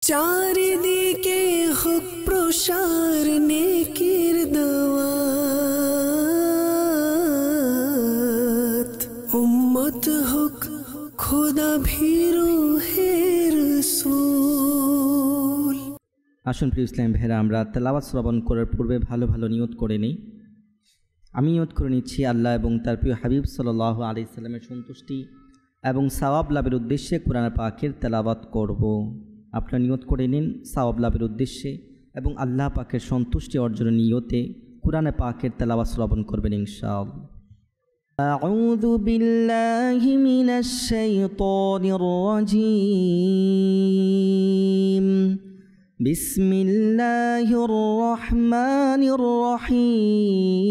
চারিদিকে হোক প্রসার নেকির দাওয়াত, উম্মত হোক খোদা ভীরু হে রাসূল। আসুন প্রিয় ইসলাম ভাইরা, আমরা তেলাওয়াত শ্রবণ করার পূর্বে ভালো ভালো নিয়ত করে নিই। আমি নিয়ত করে নিচ্ছি আল্লাহ এবং তার প্রিয় হাবিব সাল্লাল্লাহু আলাইহি সাল্লামের সন্তুষ্টি এবং সওয়াব লাভের উদ্দেশ্যে কোরআন পাকের তেলাওয়াত করব। আপনারা নিয়ত করে নিন সওয়াব লাভের উদ্দেশ্যে এবং আল্লাহ পাকের সন্তুষ্টি অর্জনের নিয়তে কোরআন পাকের তেলাওয়াত শ্রবণ করবেন ইনশাআল্লাহ। আউযু বিল্লাহি মিনাশ শাইতানির রাজীম। বিসমিল্লাহির রহমানির রহিম।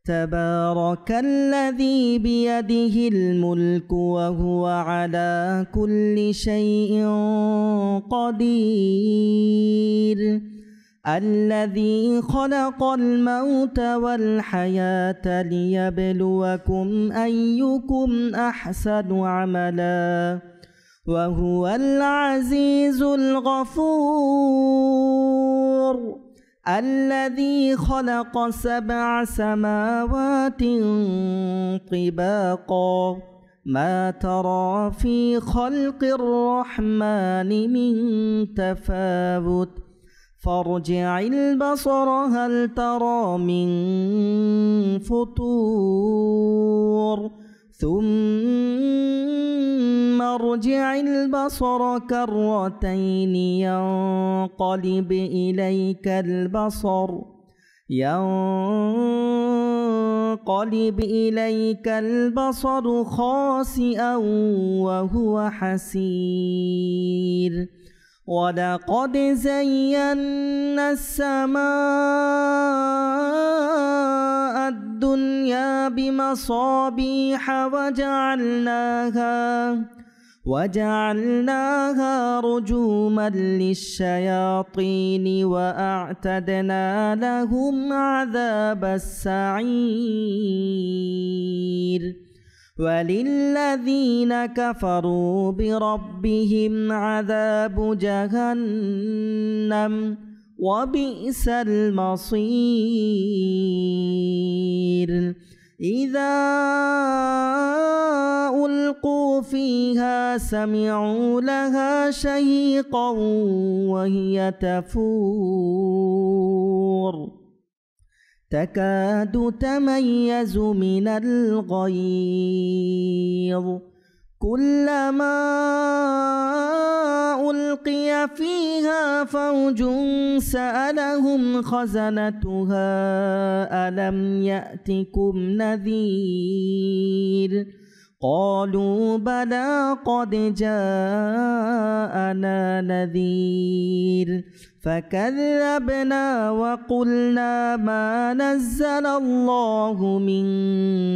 তাবারাকাল্লাযী বিয়াদিহিল মুলকু ওয়া হুয়া আলা কুল্লি শাইইন কাদির। الذي خلق الموت والحياة ليبلوكم أيكم أحسن عملا وهو العزيز الغفور. الذي خلق 7 سماوات طباقا ما ترى في خلق الرحمن من تفاوت فارجع البصر هل ترى من فطور ثم ارجع البصر كرتين ينقلب إليك البصر خاسئا وهو حسير. ولقد زينا السماء الدنيا بمصابيح وجعلناها رجوما للشياطين وأعتدنا لهم عذاب السعير. وللذين كفروا بربهم عذاب جهنم وبئس المصير. إذا ألقوا فيها سمعوا لها شهيقا وهي تفور تكاد تميز من الغيظ. كلما ألقي فيها فوج سألهم خزنتها ألم يأتكم نذير. قالوا بلى قد جاءنا نذير فكذبنا وقلنا ما نزل الله من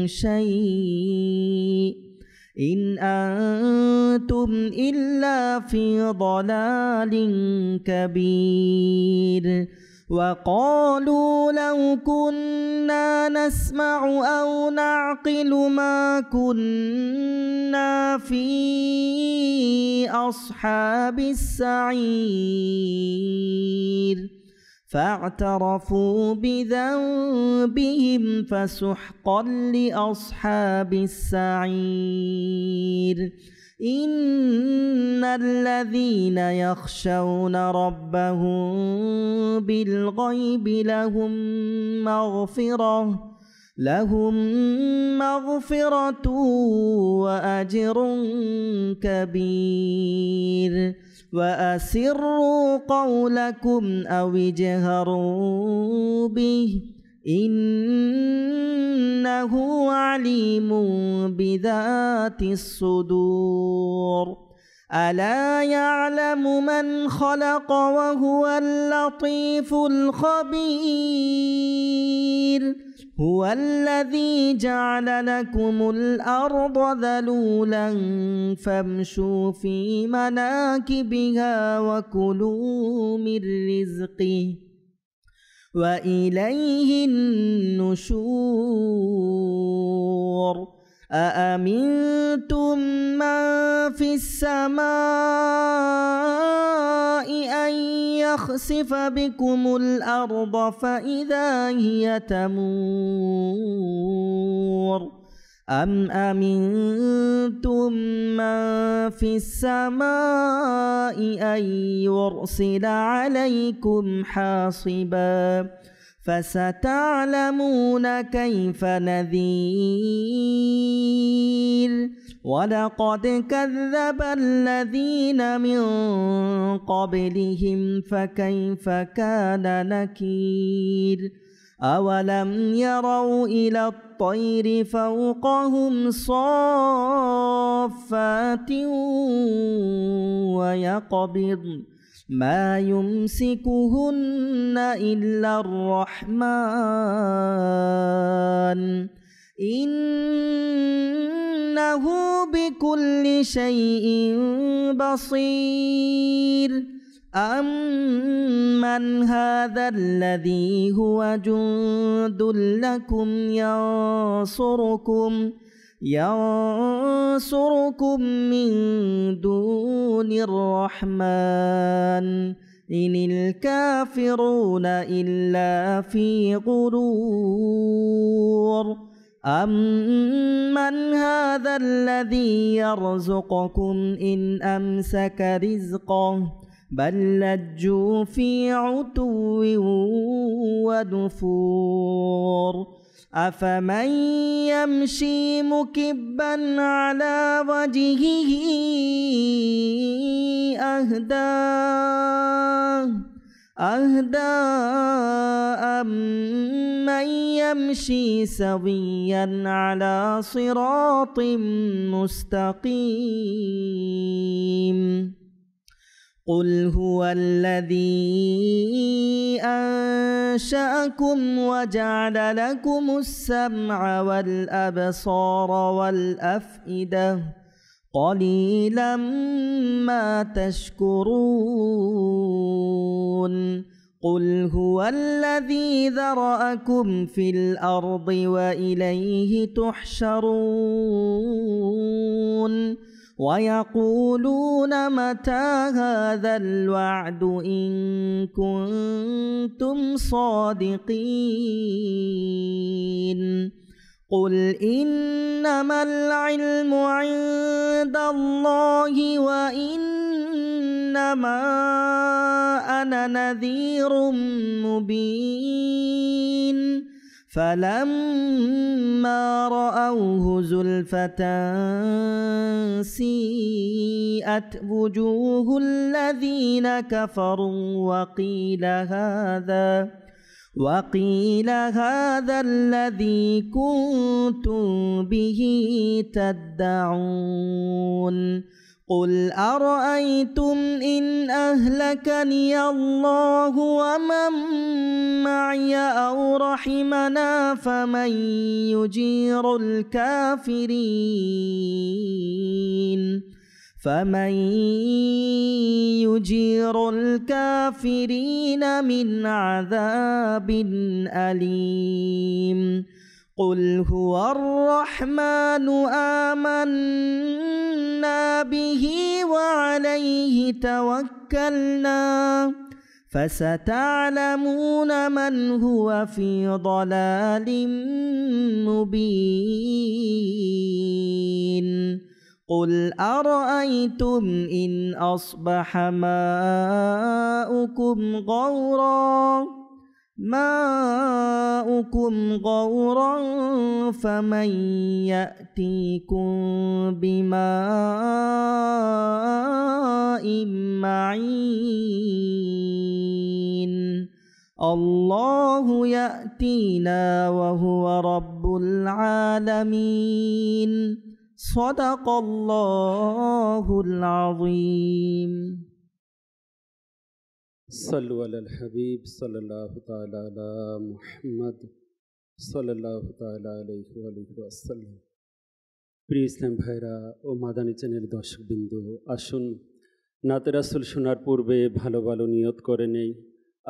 شيء إن أنتم إلا في ضلال كبير. وقالوا لو كنا نسمع أو نعقل ما كنا في أصحاب السعير. فاعترفوا بذنبهم فسحقا لأصحاب السعير. إن الذين يخشون ربهم بالغيب لهم مغفرة وأجر كبير. وأسروا قولكم أو اجهروا به إنه عليم بذات الصدور. ألا يعلم من خلق وهو اللطيف الخبير. هو الذي جعل لكم الأرض ذلولا فامشوا في مناكبها وكلوا من رزقه وإليه النشور. أأمنتم من في السماء أن يخسف بكم الأرض فإذا هي تمور أم أمنتم من في السماء أن يرسل عليكم حاصبا فستعلمون كيف نذير ولقد كذب الذين من قبلهم فكيف كان نكير أولم يروا إلى الطير فوقهم صافات ويقبض ما يمسكهن إلا الرحمن إنه بكل شيء بصير أمن هذا الذي هو جند لكم ينصركم من دون الرحمن إن الكافرون إلا في غرور أمن هذا الذي يرزقكم إن أمسك رزقه بل لجوا في عتو ونفور أفمن يمشي مكبا على وجهه أهدى أمن يمشي سويا على صراط مستقيم قل هو الذي أنشأكم وجعل لكم السمع والأبصار والأفئدة قليلا ما تشكرون قل هو الذي ذرأكم في الأرض وإليه تحشرون ويقولون متى هذا الوعد إن كنتم صادقين قل إنما العلم عند الله وإنما أنا نذير مبين فلما رأوه زلفة سيئت وجوه الذين كفروا وقيل هذا الذي كنتم به تدعون قل أرأيتم إن أهلكني الله ومن معي أو رحمنا فمن يجير الكافرين من عذاب أليم قل هو الرحمن آمنا به وعليه توكلنا فستعلمون من هو في ضلال مبين قل أرأيتم إن أصبح ماؤكم غورا فمن يأتيكم بماء معين الله يأتينا وهو رب العالمين صدق الله العظيم صلوا على الحبيب صلى الله تعالى على محمد صلى الله تعالى عليه وسلم প্রিয় ইসলাম ভাইরা ও মাদানী চ্যানেল দর্শকবৃন্দ, আসুন নাতে রাসূল শোনার পূর্বে ভালো ভালো নিয়ত করে নেই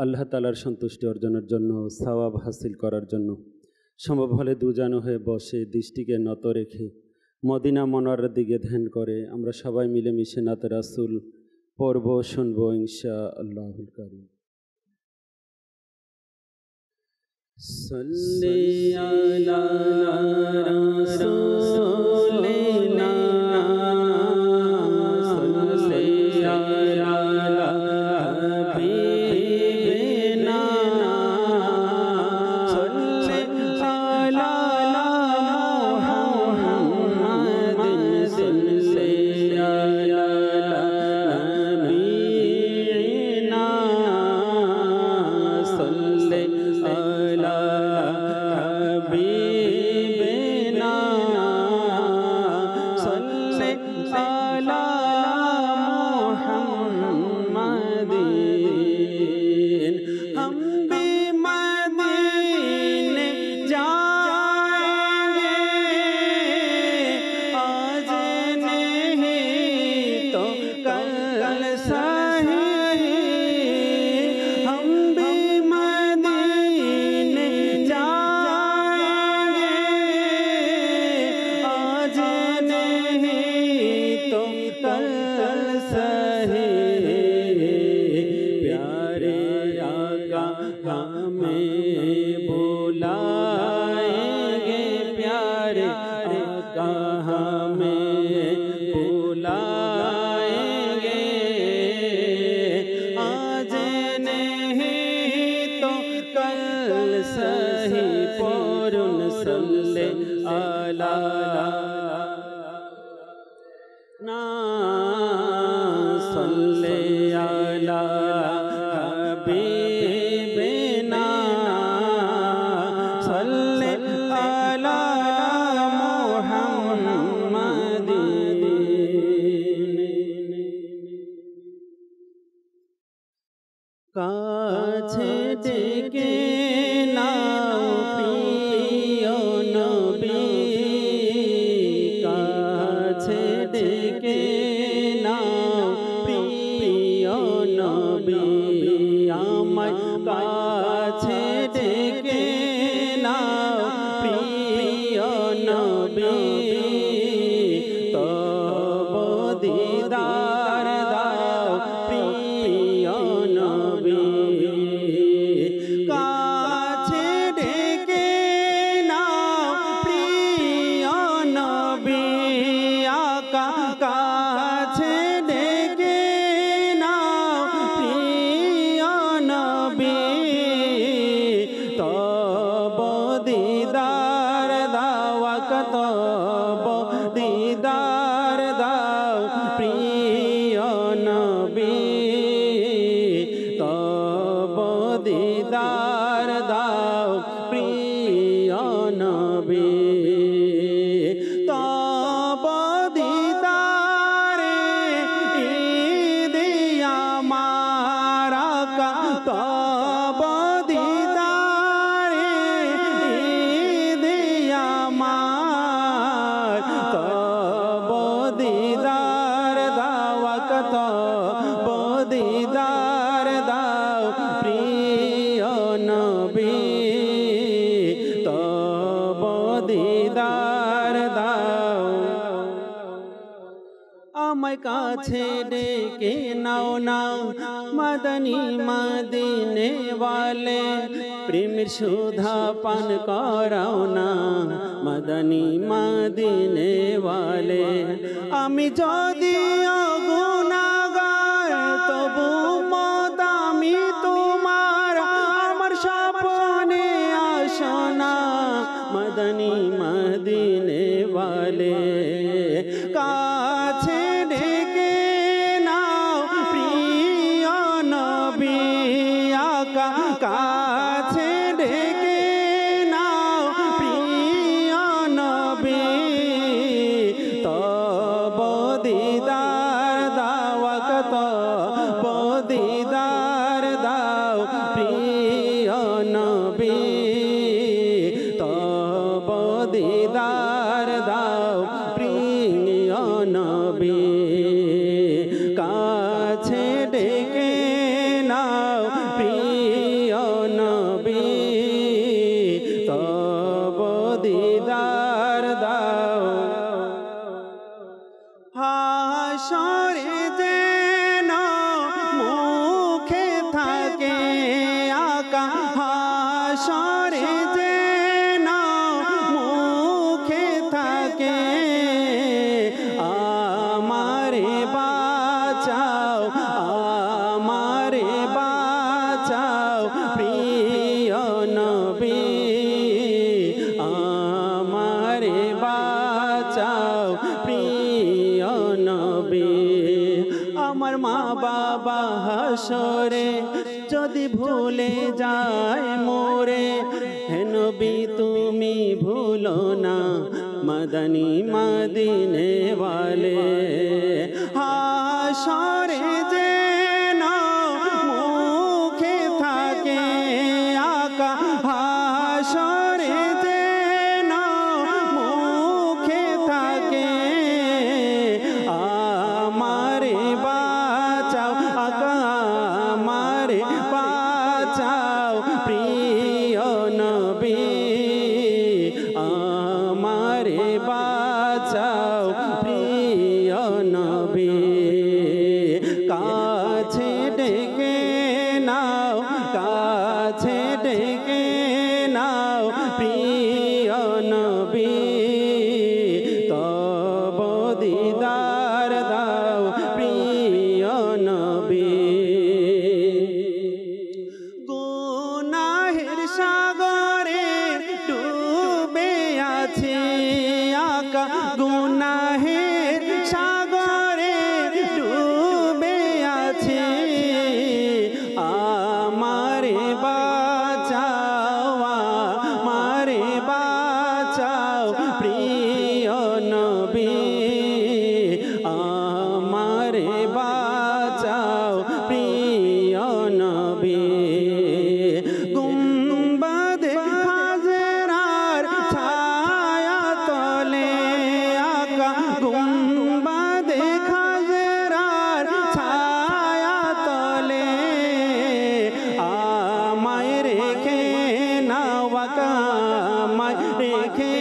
আল্লাহ তাআলার সন্তুষ্টি অর্জনের জন্য, সওয়াব হাসিল করার জন্য। সম্ভব হলে দুজানো হয়ে বসে দৃষ্টিকে নত রেখে মদিনা মনোয়ারার দিকে ধ্যান করে আমরা সবাই মিলেমিশে নাতে রাসূল পড়ব শুনবো ইনশাআল্লাহুল কারীম। সাল্লি আলা রাসূলিনা সাল্লি আলা হাবিবিনা সাল্লি আলা মুহাম্মাদিন সাল্লি আলা নবিয়িনা সাল্লি আলা হাবিবিনা সাল্লি আলা মুহাম্মাদিন। हम भी मदीने जाएंगे आज नहीं तो कल सही। हम भी मदीने जाएंगे आज नहीं तो कल सही। प्यारे आका हमें बुलाएंगे प्यारे आका हमें बुलाएंगे आज नहीं तो कल सही। पौरुन सल्ले अला ना सल्ले अला हबीबिना सल्ले अला मुहम्मदिन। কাছে ডেকে নাও প্রিয় নবী কাছে ডেকে নাও প্রিয় নবী আমায় কাছে ডেকে নাও প্রিয় নবী তব দিদার দাও প্রিয় নবী কাছে ডেকে নাও প্রিয় নবী আকা কাছে ডেকে নাও প্রিয় নবী তব দিদার দাও আকা তব দিদার দাও প্রিয় নবী তব দিদার দাও প্রিয় নবী তব দিদারে ঈদ আমার আকা তব দিদারে ঈদ আমার তব দিদার দাও আকা তব দিদার দাও প্রিয় নবী তব দিদার দাও। আমায় কাছে ডেকে নাও না মদনী মদিনে ওয়ালে প্রেমের সুধা পান করাও না মদনী মদিনে ওয়ালে। আমি যদিও গুনাহগার তবু মত আমি তোমার আমার স্বপ্নে আসো না মদনী মদিনে ওয়ালে। কাছে ডেকে নাও প্রিয় নবী আকা কাছে ডেকে নাও প্রিয় নবী তব দিদার আমার মা বাবা হাসরে যদি ভুলে যায় মোরে, হে নবী তুমি ভুলো না মদনী মদিনে वाले। হাসরে যে মুখে থাকে আকা, হাসরে যে মুখে থাকে আমারে বাঁচাও আকা, আমারে বাঁচাও প্রিয় নবী, আমারে বাঁচাও প্রিয় নবী। কাছে ডেকে নাও, কাছে ডেকে নাও প্রিয় নবী, তব দিদার দাও প্রিয় নবী। গুনাহের সাগরে ডুবে আছি আকা, গুনাহের সাগরে ডুবে আছি আমারে বাঁচাও, আমারে বাঁচাও প্রিয় নবী, আমারে বাঁচাও প্রিয় নবী। গুম্বাদে হাজরার ছায়া তলে আকা, গুম্বাদে হাজরার ছায়া তলে আমায় রেখে নাও আকা, আমায় রেখে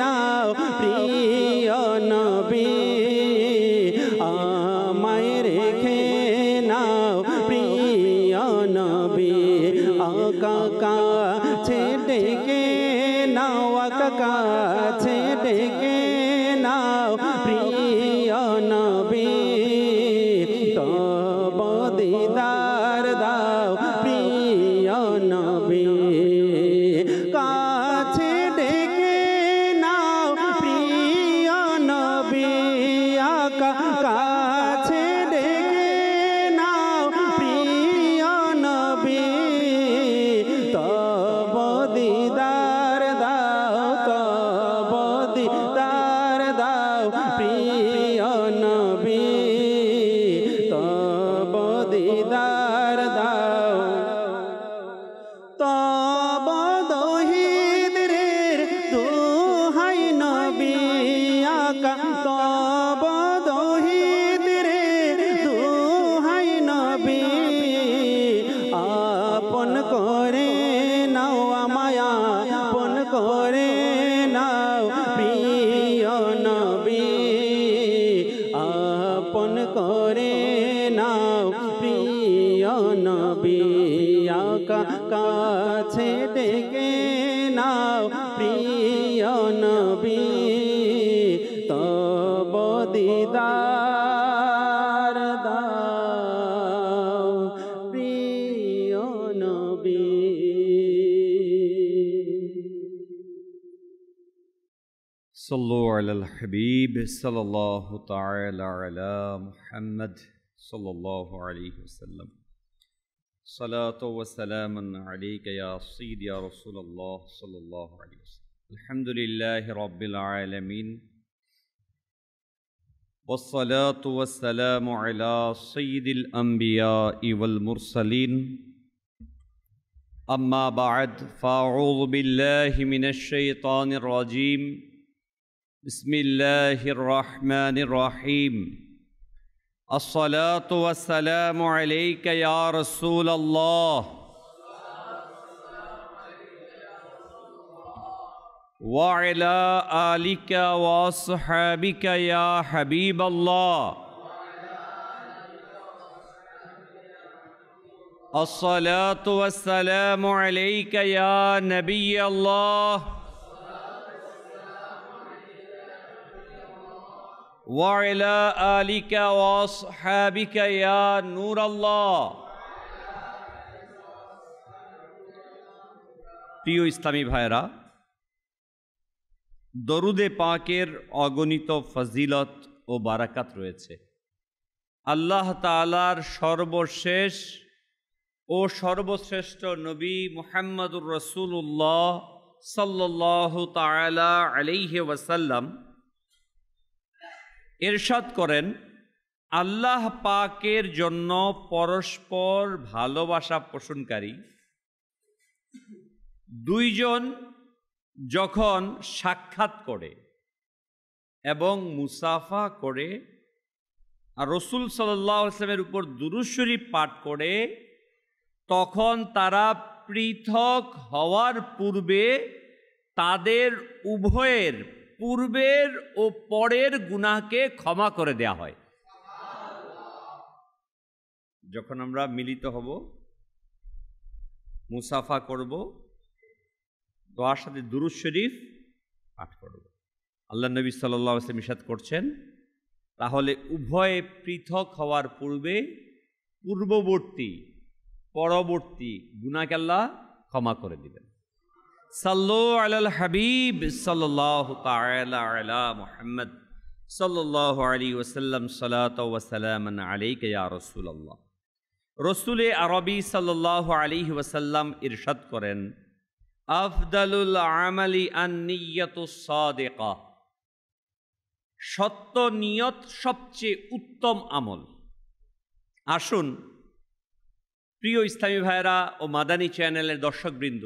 নাও প্রিয় নবী, আমায় রেখে নাও প্রিয় নবী। আকা কাছে ডেকে নাও আকা, কাছে ডেকে নাও প্রিয় নবী, তব দিদার দাও প্রিয় নবী। কাছে ডেকে নাও প্রিয় নবী আকা, কাছে ডেকে নাও প্রিয় নবী, তব দিদার দাও, তব দিদার দাও প্রিয় নবী, তব দিদার দাও। তব দহিদের দোহাই নবী আকা, তব দহিদের দোহাই নবী, আপন করে নাও আমায়, আপন করে নাও প্রিয় নবী, আপন করে নাও প্রিয় নবী আকা, কাছে ডেকে নাও প্রিয় নবী, তব দিদার দাও প্রিয় নবী। صلوا على الحبيب صلى الله تعالى على محمد صلى الله عليه وسلم. صلاة وسلام عليك يا سيدي يا رسول الله صلى الله عليه وسلم. الحمد لله رب العالمين، والصلاة والسلام على سيد الأنبياء والمرسلين. أما بعد، فأعوذ بالله من الشيطان الرجيم. بسم الله الرحمن الرحيم. الصلاة والسلام عليك يا رسول الله وعلى آلك وأصحابك يا حبيب الله. الصلاة والسلام عليك يا نبي الله وعلى آلك وأصحابك يا نور الله. প্রিয় ইসলামী ভাইরা, দরুদে পাকের অগণিত ফজিলত ও বারাকাত রয়েছে। আল্লাহ তাআলার সর্বশেষ ও সর্বশ্রেষ্ঠ নবী মুহাম্মদুর রাসূলুল্লাহ সাল্লাল্লাহু তাআলা আলাইহি ওয়াসাল্লাম ইরশাদ করেন, আল্লাহ পাকের জন্য পরস্পর ভালোবাসা পোষণকারী দুইজন যখন সাক্ষাৎ করে এবং মুসাফা করে আর রাসূল সাল্লাল্লাহু আলাইহি ওয়াসাল্লামের উপর দুরূদ শরীফ পাঠ করে, তখন তারা পৃথক হওয়ার পূর্বে তাদের উভয়ের পূর্বের ও পরের গুনাহকে ক্ষমা করে দেয়া হয়। যখন আমরা মিলিত হব, মুসাফা করব, দোয়ার সাথে দুরূদ শরীফ পাঠ করব, আল্লাহ নবী সাল্লাল্লাহু আলাইহি ওয়াসাল্লাম ইরশাদ করছেন, তাহলে উভয়ে পৃথক হওয়ার পূর্বে পূর্ববর্তী পরবর্তী গুনাহকে আল্লাহ ক্ষমা করে দিবেন। সাল্লু আলাল হাবিব সাল্লাল্লাহু তাআলা আলা মুহাম্মদ সাল্লাল্লাহু আলাইহি ওয়াসাল্লাম সালাতু ওয়া সালামান আলাইকা ইয়া রাসূলুল্লাহ। রাসূলে আরবি সাল্লাল্লাহু আলাইহি ওয়াসাল্লাম ইরশাদ করেন, আফদালুল আমালি আন-নিয়্যাতুস সাদিকা, সত্য নিয়ত সবচেয়ে উত্তম আমল। আসুন প্রিয় ইসলামী ভাইয়েরা ও মাদানী চ্যানেলের দর্শকবৃন্দ,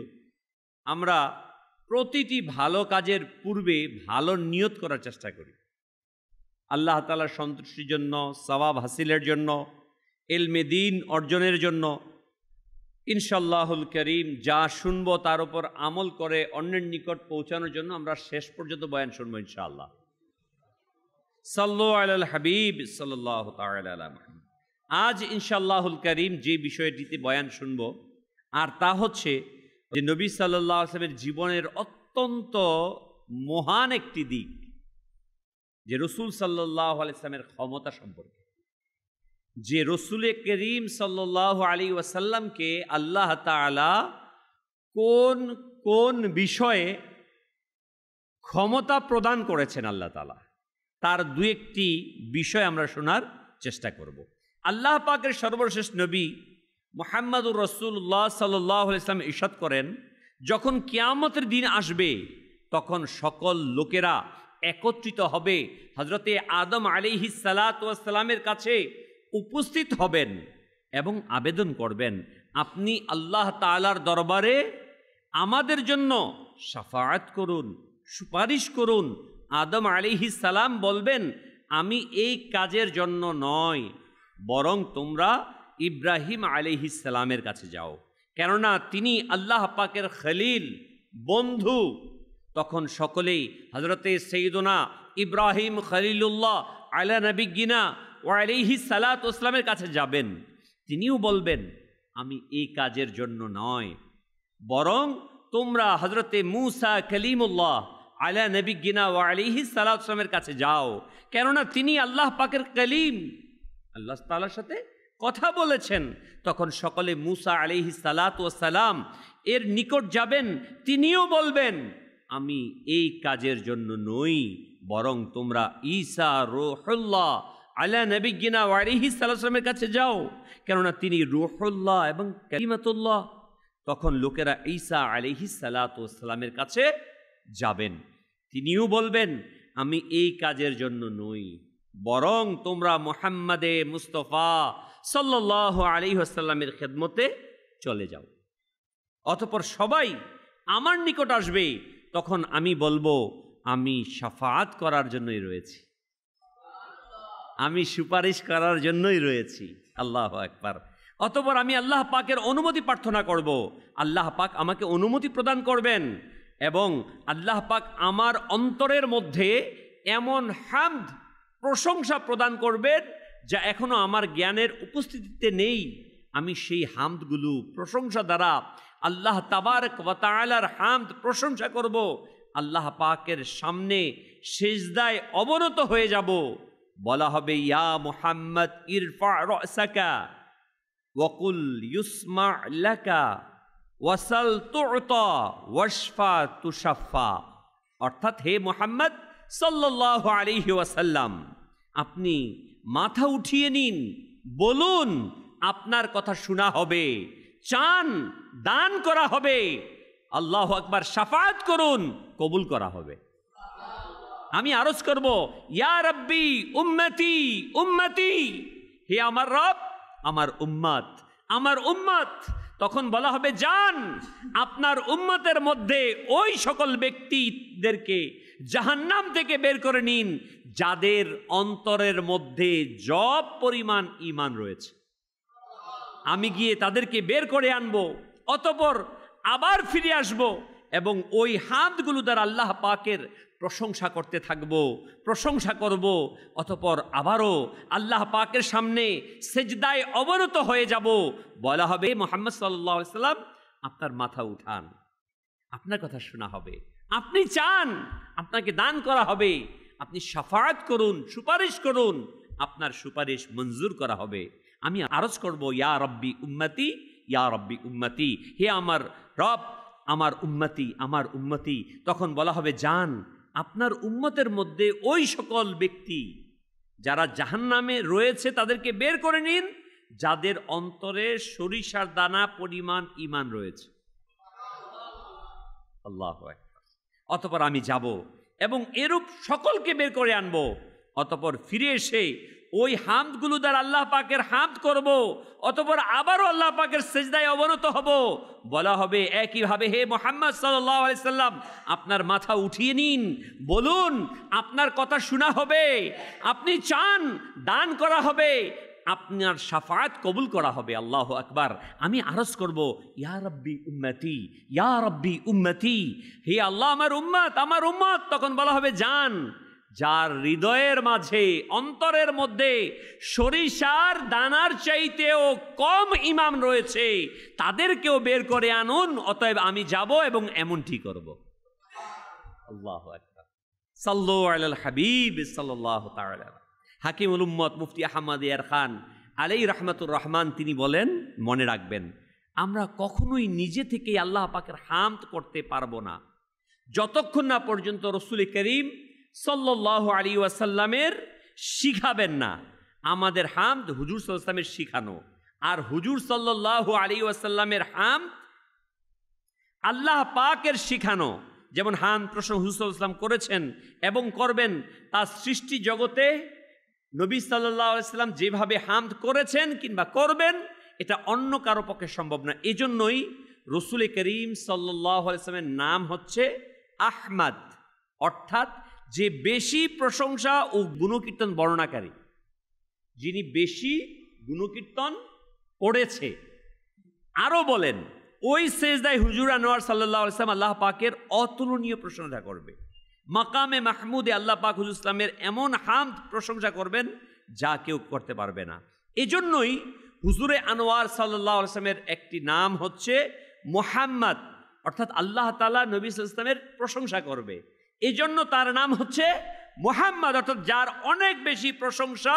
আমরা প্রতিটি ভালো কাজের পূর্বে ভালো নিয়ত করার চেষ্টা করি, আল্লাহ তাআলার সন্তুষ্টির জন্য, সওয়াব হাসিলের জন্য, ইলমে দ্বীন অর্জনের জন্য। ইনশাআল্লাহুল করিম যা শুনব তার উপর আমল করে অন্যের নিকট পৌঁছানোর জন্য আমরা শেষ পর্যন্ত বয়ান শুনবো ইনশাআল্লাহ। সাল্লু আলাল হাবিব সাল্লাল্লাহু তাআলা আলা মুহাম্মদ। আজ ইনশাআল্লাহুল করিম যে বিষয়টিতে বয়ান শুনব, আর তা হচ্ছে যে নবী সাল্লাল্লাহু আলাইহি ওয়াসাল্লামের জীবনের অত্যন্ত মহান একটি দিক, যে রাসূল সাল্লাল্লাহু আলাইহি ওয়াসাল্লামের ক্ষমতা সম্পর্কে, যে রাসূলে করিম সাল্লাল্লাহু আলাইহি ওয়াসাল্লামকে আল্লাহ তাআলা কোন কোন বিষয়ে ক্ষমতা প্রদান করেছেন আল্লাহ তাআলা, তার দু একটি বিষয় আমরা শোনার চেষ্টা করব। আল্লাহ পাকের সর্বশেষ নবী মুহাম্মদুর রাসূলুল্লাহ সাল্লাল্লাহু আলাইহি ওয়াসাল্লাম ইরশাদ করেন, যখন কিয়ামতের দিন আসবে তখন সকল লোকেরা একত্রিত হবে, হযরতে আদম আলাইহিস সালাতু ওয়াস সালামের কাছে উপস্থিত হবেন এবং আবেদন করবেন, আপনি আল্লাহ তাআলার দরবারে আমাদের জন্য শাফাআত করুন, সুপারিশ করুন। আদম আলাইহিস সালাম বলবেন, আমি এই কাজের জন্য নয়, বরং তোমরা ইব্রাহিম আলাইহিস সালামের কাছে যাও, কেননা তিনি আল্লাহ পাকের খলিল, বন্ধু। তখন সকলেই হযরতে সাইয়্যিদুনা ইব্রাহিম খলিলুল্লাহ আলা নবিয়্যিনা ওয়া আলাইহিস সালাতু ওয়াস সালামের কাছে যাবেন। তিনিও বলবেন, আমি এই কাজের জন্য নয়, বরং তোমরা হযরতে মূসা কালিমুল্লাহ আলা নবিয়্যিনা ওয়া আলাইহিস সালাতু ওয়াস সালামের কাছে যাও, কেননা তিনি আল্লাহ পাকের কলিম, আল্লাহ তাআলার সাথে কথা বলেছেন। তখন সকলে মূসা আলাইহিস সালাতু ওয়াস সালাম এর নিকট যাবেন, তিনিও বলবেন, আমি এই কাজের জন্য নই, বরং তোমরা ঈসা রূহুল্লাহ আলা নবিয়্যিনা ওয়া আলাইহিস সালাতু ওয়াস সালামের কাছে যাও, কেননা তিনি রূহুল্লাহ এবং কালিমাতুল্লাহ। তখন লোকেরা ঈসা আলাইহিস সালাতু ওয়াস সালামের কাছে যাবেন, তিনিও বলবেন, আমি এই কাজের জন্য নই, বরং তোমরা মুহাম্মাদে মুস্তাফা সাল্লাল্লাহু আলাইহি ওয়াসাল্লামের খেদমতে চলে যাও। অতঃপর সবাই আমার নিকট আসবে, তখন আমি বলবো, আমি শাফাআত করার জন্যই রয়েছি, আমি সুপারিশ করার জন্যই রয়েছি। আল্লাহু আকবার। অতঃপর আমি আল্লাহ পাকের অনুমতি প্রার্থনা করব, আল্লাহ পাক আমাকে অনুমতি প্রদান করবেন এবং আল্লাহ পাক আমার অন্তরের মধ্যে এমন হামদ, প্রশংসা প্রদান করবেন যা এখনো আমার জ্ঞানের উপস্থিতিতে নেই। আমি সেই হামদগুলো প্রশংসা দ্বারা আল্লাহ তাবারক ওয়া তাআলার হামদ প্রশংসা করব, আল্লাহ পাকের সামনে সিজদায় অবনত হয়ে যাব। বলা হবে, ইয়া মুহাম্মদ ইরফা রাসাকা ওয়াকুল ইউসমা লাকা ওয়াসাল তু'তা ওয়াশফা তুশাফা। অর্থাৎ, হে মুহাম্মদ সাল্লাল্লাহু আলাইহি ওয়াসাল্লাম, আপনি মাথা উঠিয়ে নিন, বলুন, আপনার কথা শোনা হবে। চান, দান করা হবে। আল্লাহু আকবার, শাফাআত করুন, কবুল করা হবে। আমি আরজ করব, ইয়া রাব্বি উম্মতি উম্মতি, হে আমার রব, আমার উম্মত, আমার উম্মত। তখন বলা হবে, যান, আপনার উম্মতের মধ্যে ওই সকল ব্যক্তিদেরকে জাহান্নাম থেকে বের করে নিন যাদের অন্তরের মধ্যে যব পরিমাণ ঈমান রয়েছে। আমি গিয়ে তাদেরকে বের করে আনবো, অতঃপর আবার ফিরে আসব এবং ওই হামদগুলো দ্বারা আল্লাহ পাকের প্রশংসা করতে থাকব, প্রশংসা করব। অতঃপর আবারও আল্লাহ পাকের সামনে সেজদায় অবনত হয়ে যাব। বলা হবে, মুহাম্মদ সাল্লাল্লাহু আলাইহি সাল্লাম, আপনার মাথা উঠান, আপনার কথা শোনা হবে। আপনি চান, আপনাকে দান করা হবে। আপনি শাফাআত করুন, সুপারিশ করুন, আপনার সুপারিশ মঞ্জুর করা হবে। আমি আরজ করব, ইয়া রব্বি উম্মতি, ইয়া রব্বি উম্মতি, হে আমার রব, আমার উম্মতি, আমার উম্মতি। তখন বলা হবে, যান, আপনার উম্মতের মধ্যে ওই সকল ব্যক্তি যারা জাহান্নামে রয়েছে তাদেরকে বের করে নিন যাদের অন্তরে সরিষার দানা পরিমাণ ঈমান রয়েছে। আল্লাহু আকবার। অতঃপর আমি যাব এবং এরূপ সকলকে বের করে আনব। অতঃপর ফিরে এসে ওই হামদগুলো দ্বারা আল্লাহ পাকের হামদ করব। অতঃপর আবারও আল্লাহ পাকের সেজদায় অবনত হব। বলা হবে একইভাবে, হে মুহাম্মদ সাল্লাল্লাহু আলাইহি সাল্লাম, আপনার মাথা উঠিয়ে নিন, বলুন, আপনার কথা শোনা হবে। আপনি চান, দান করা হবে, আপনার শাফাআত কবুল করা হবে। আল্লাহু আকবার। আমি আরজ করব, ইয়া রাব্বি উম্মতি, ইয়া রাব্বি উম্মতি, হে আল্লাহ, আমার উম্মত, আমার উম্মত। তখন বলা হবে, যান, যার হৃদয়ের মাঝে, অন্তরের মধ্যে সরিষার দানার চাইতেও কম ঈমান রয়েছে, তাদেরকেও বের করে আনুন। অতএব আমি যাব এবং এমনটি করব। আল্লাহু আকবার। সাল্লু আলাল হাবিব সাল্লাল্লাহু তাআলা। হাকিমুল উম্মত মুফতি আহমদ ইয়ার খান আলাইহি রাহমাতুর রহমান তিনি বলেন, মনে রাখবেন, আমরা কখনোই নিজে থেকেই আল্লাহ পাকের হামদ করতে পারবো না যতক্ষণ না পর্যন্ত রাসূল করিম সাল্লাল্লাহু আলাইহি ওয়াসাল্লামের শিখাবেন না। আমাদের হামদ হুজুর সাল্লাল্লাহু আলাইহি ওয়াসাল্লামের শিখানো, আর হুজুর সাল্লাল্লাহু আলাইহি ওয়াসাল্লামের হামদ আল্লাহ পাকের শিখানো। যেমন হামদ প্রশংসা হুজুর সাল্লাল্লাহু আলাইহি ওয়াসাল্লাম করেছেন এবং করবেন, তার সৃষ্টি জগতে নবী সাল্লাল্লাহু আলাইহি ওয়াসাল্লাম যেভাবে হামদ করেছেন কিংবা করবেন, এটা অন্য কারো পক্ষে সম্ভব না। এজন্যই রাসূল করিম সাল্লাল্লাহু আলাইহি ওয়াসাল্লামের নাম হচ্ছে আহমদ, অর্থাৎ যে বেশি প্রশংসা ও গুণকীর্তন বর্ণনাকারী, যিনি বেশি গুণকীর্তন করেছে। আরও বলেন, ওই সেজদায় হুজুর আনোয়ার সাল্লাল্লাহু আলাইহি ওয়াসাল্লাম আল্লাহ পাকের অতুলনীয় প্রশংসা করবে। মাকামে মাহমুদে আল্লাহ পাক হুজুর ইসলামের এমন হামদ প্রশংসা করবেন যা কেউ করতে পারবে না। এজন্যই হুজুরে আনোয়ার সাল্লাল্লাহু আলাইহি ওয়াসাল্লামের একটি নাম হচ্ছে মুহাম্মদ, অর্থাৎ আল্লাহ তাআলা নবী সাল্লাল্লাহু আলাইহি ওয়াসাল্লামের প্রশংসা করবে। এজন্য তার নাম হচ্ছে মুহাম্মদ, অর্থাৎ যার অনেক বেশি প্রশংসা,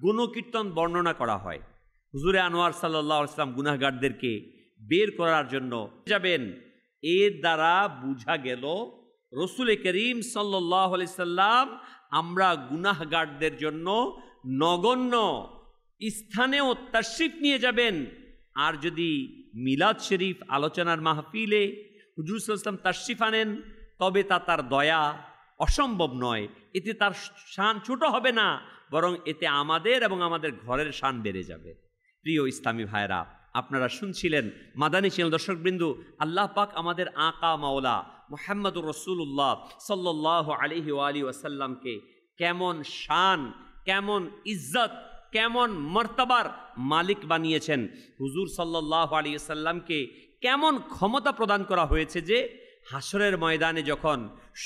গুণকীর্তন বর্ণনা করা হয়। হুজুরে আনোয়ার সাল্লাল্লাহু আলাইহি ওয়াসাল্লাম গুনাহগারদেরকে বের করার জন্য যাবেন। এর দ্বারা বোঝা গেল রাসূল করিম সাল্লাল্লাহু আলাইহি সাল্লাম আমরা গুনাহগারদের জন্য নগণ্য স্থানেও তাশরিফ নিয়ে যাবেন। আর যদি মিলাদ শরীফ আলোচনার মাহফিলে হুজুর সাল্লাল্লাহু আলাইহি ওয়াসাল্লাম তাশরিফ আনেন, তবে তা তার দয়া অসম্ভব নয়। এতে তার শান ছোট হবে না, বরং এতে আমাদের এবং আমাদের ঘরের শান বেড়ে যাবে। প্রিয় ইসলামী ভাইরা, আপনারা শুনছিলেন মাদানী চ্যানেল দর্শকবৃন্দ, আল্লাহ পাক আমাদের আকা মাওলা মুহাম্মদুর রাসূলুল্লাহ সাল্লাল্লাহু আলাইহি ওয়াসাল্লামকে কেমন শান, কেমন ইজ্জত, কেমন মর্তবার মালিক বানিয়েছেন। হুজুর সাল্লাল্লাহু আলাইহি ওয়াসাল্লামকে কেমন ক্ষমতা প্রদান করা হয়েছে যে হাসরের ময়দানে যখন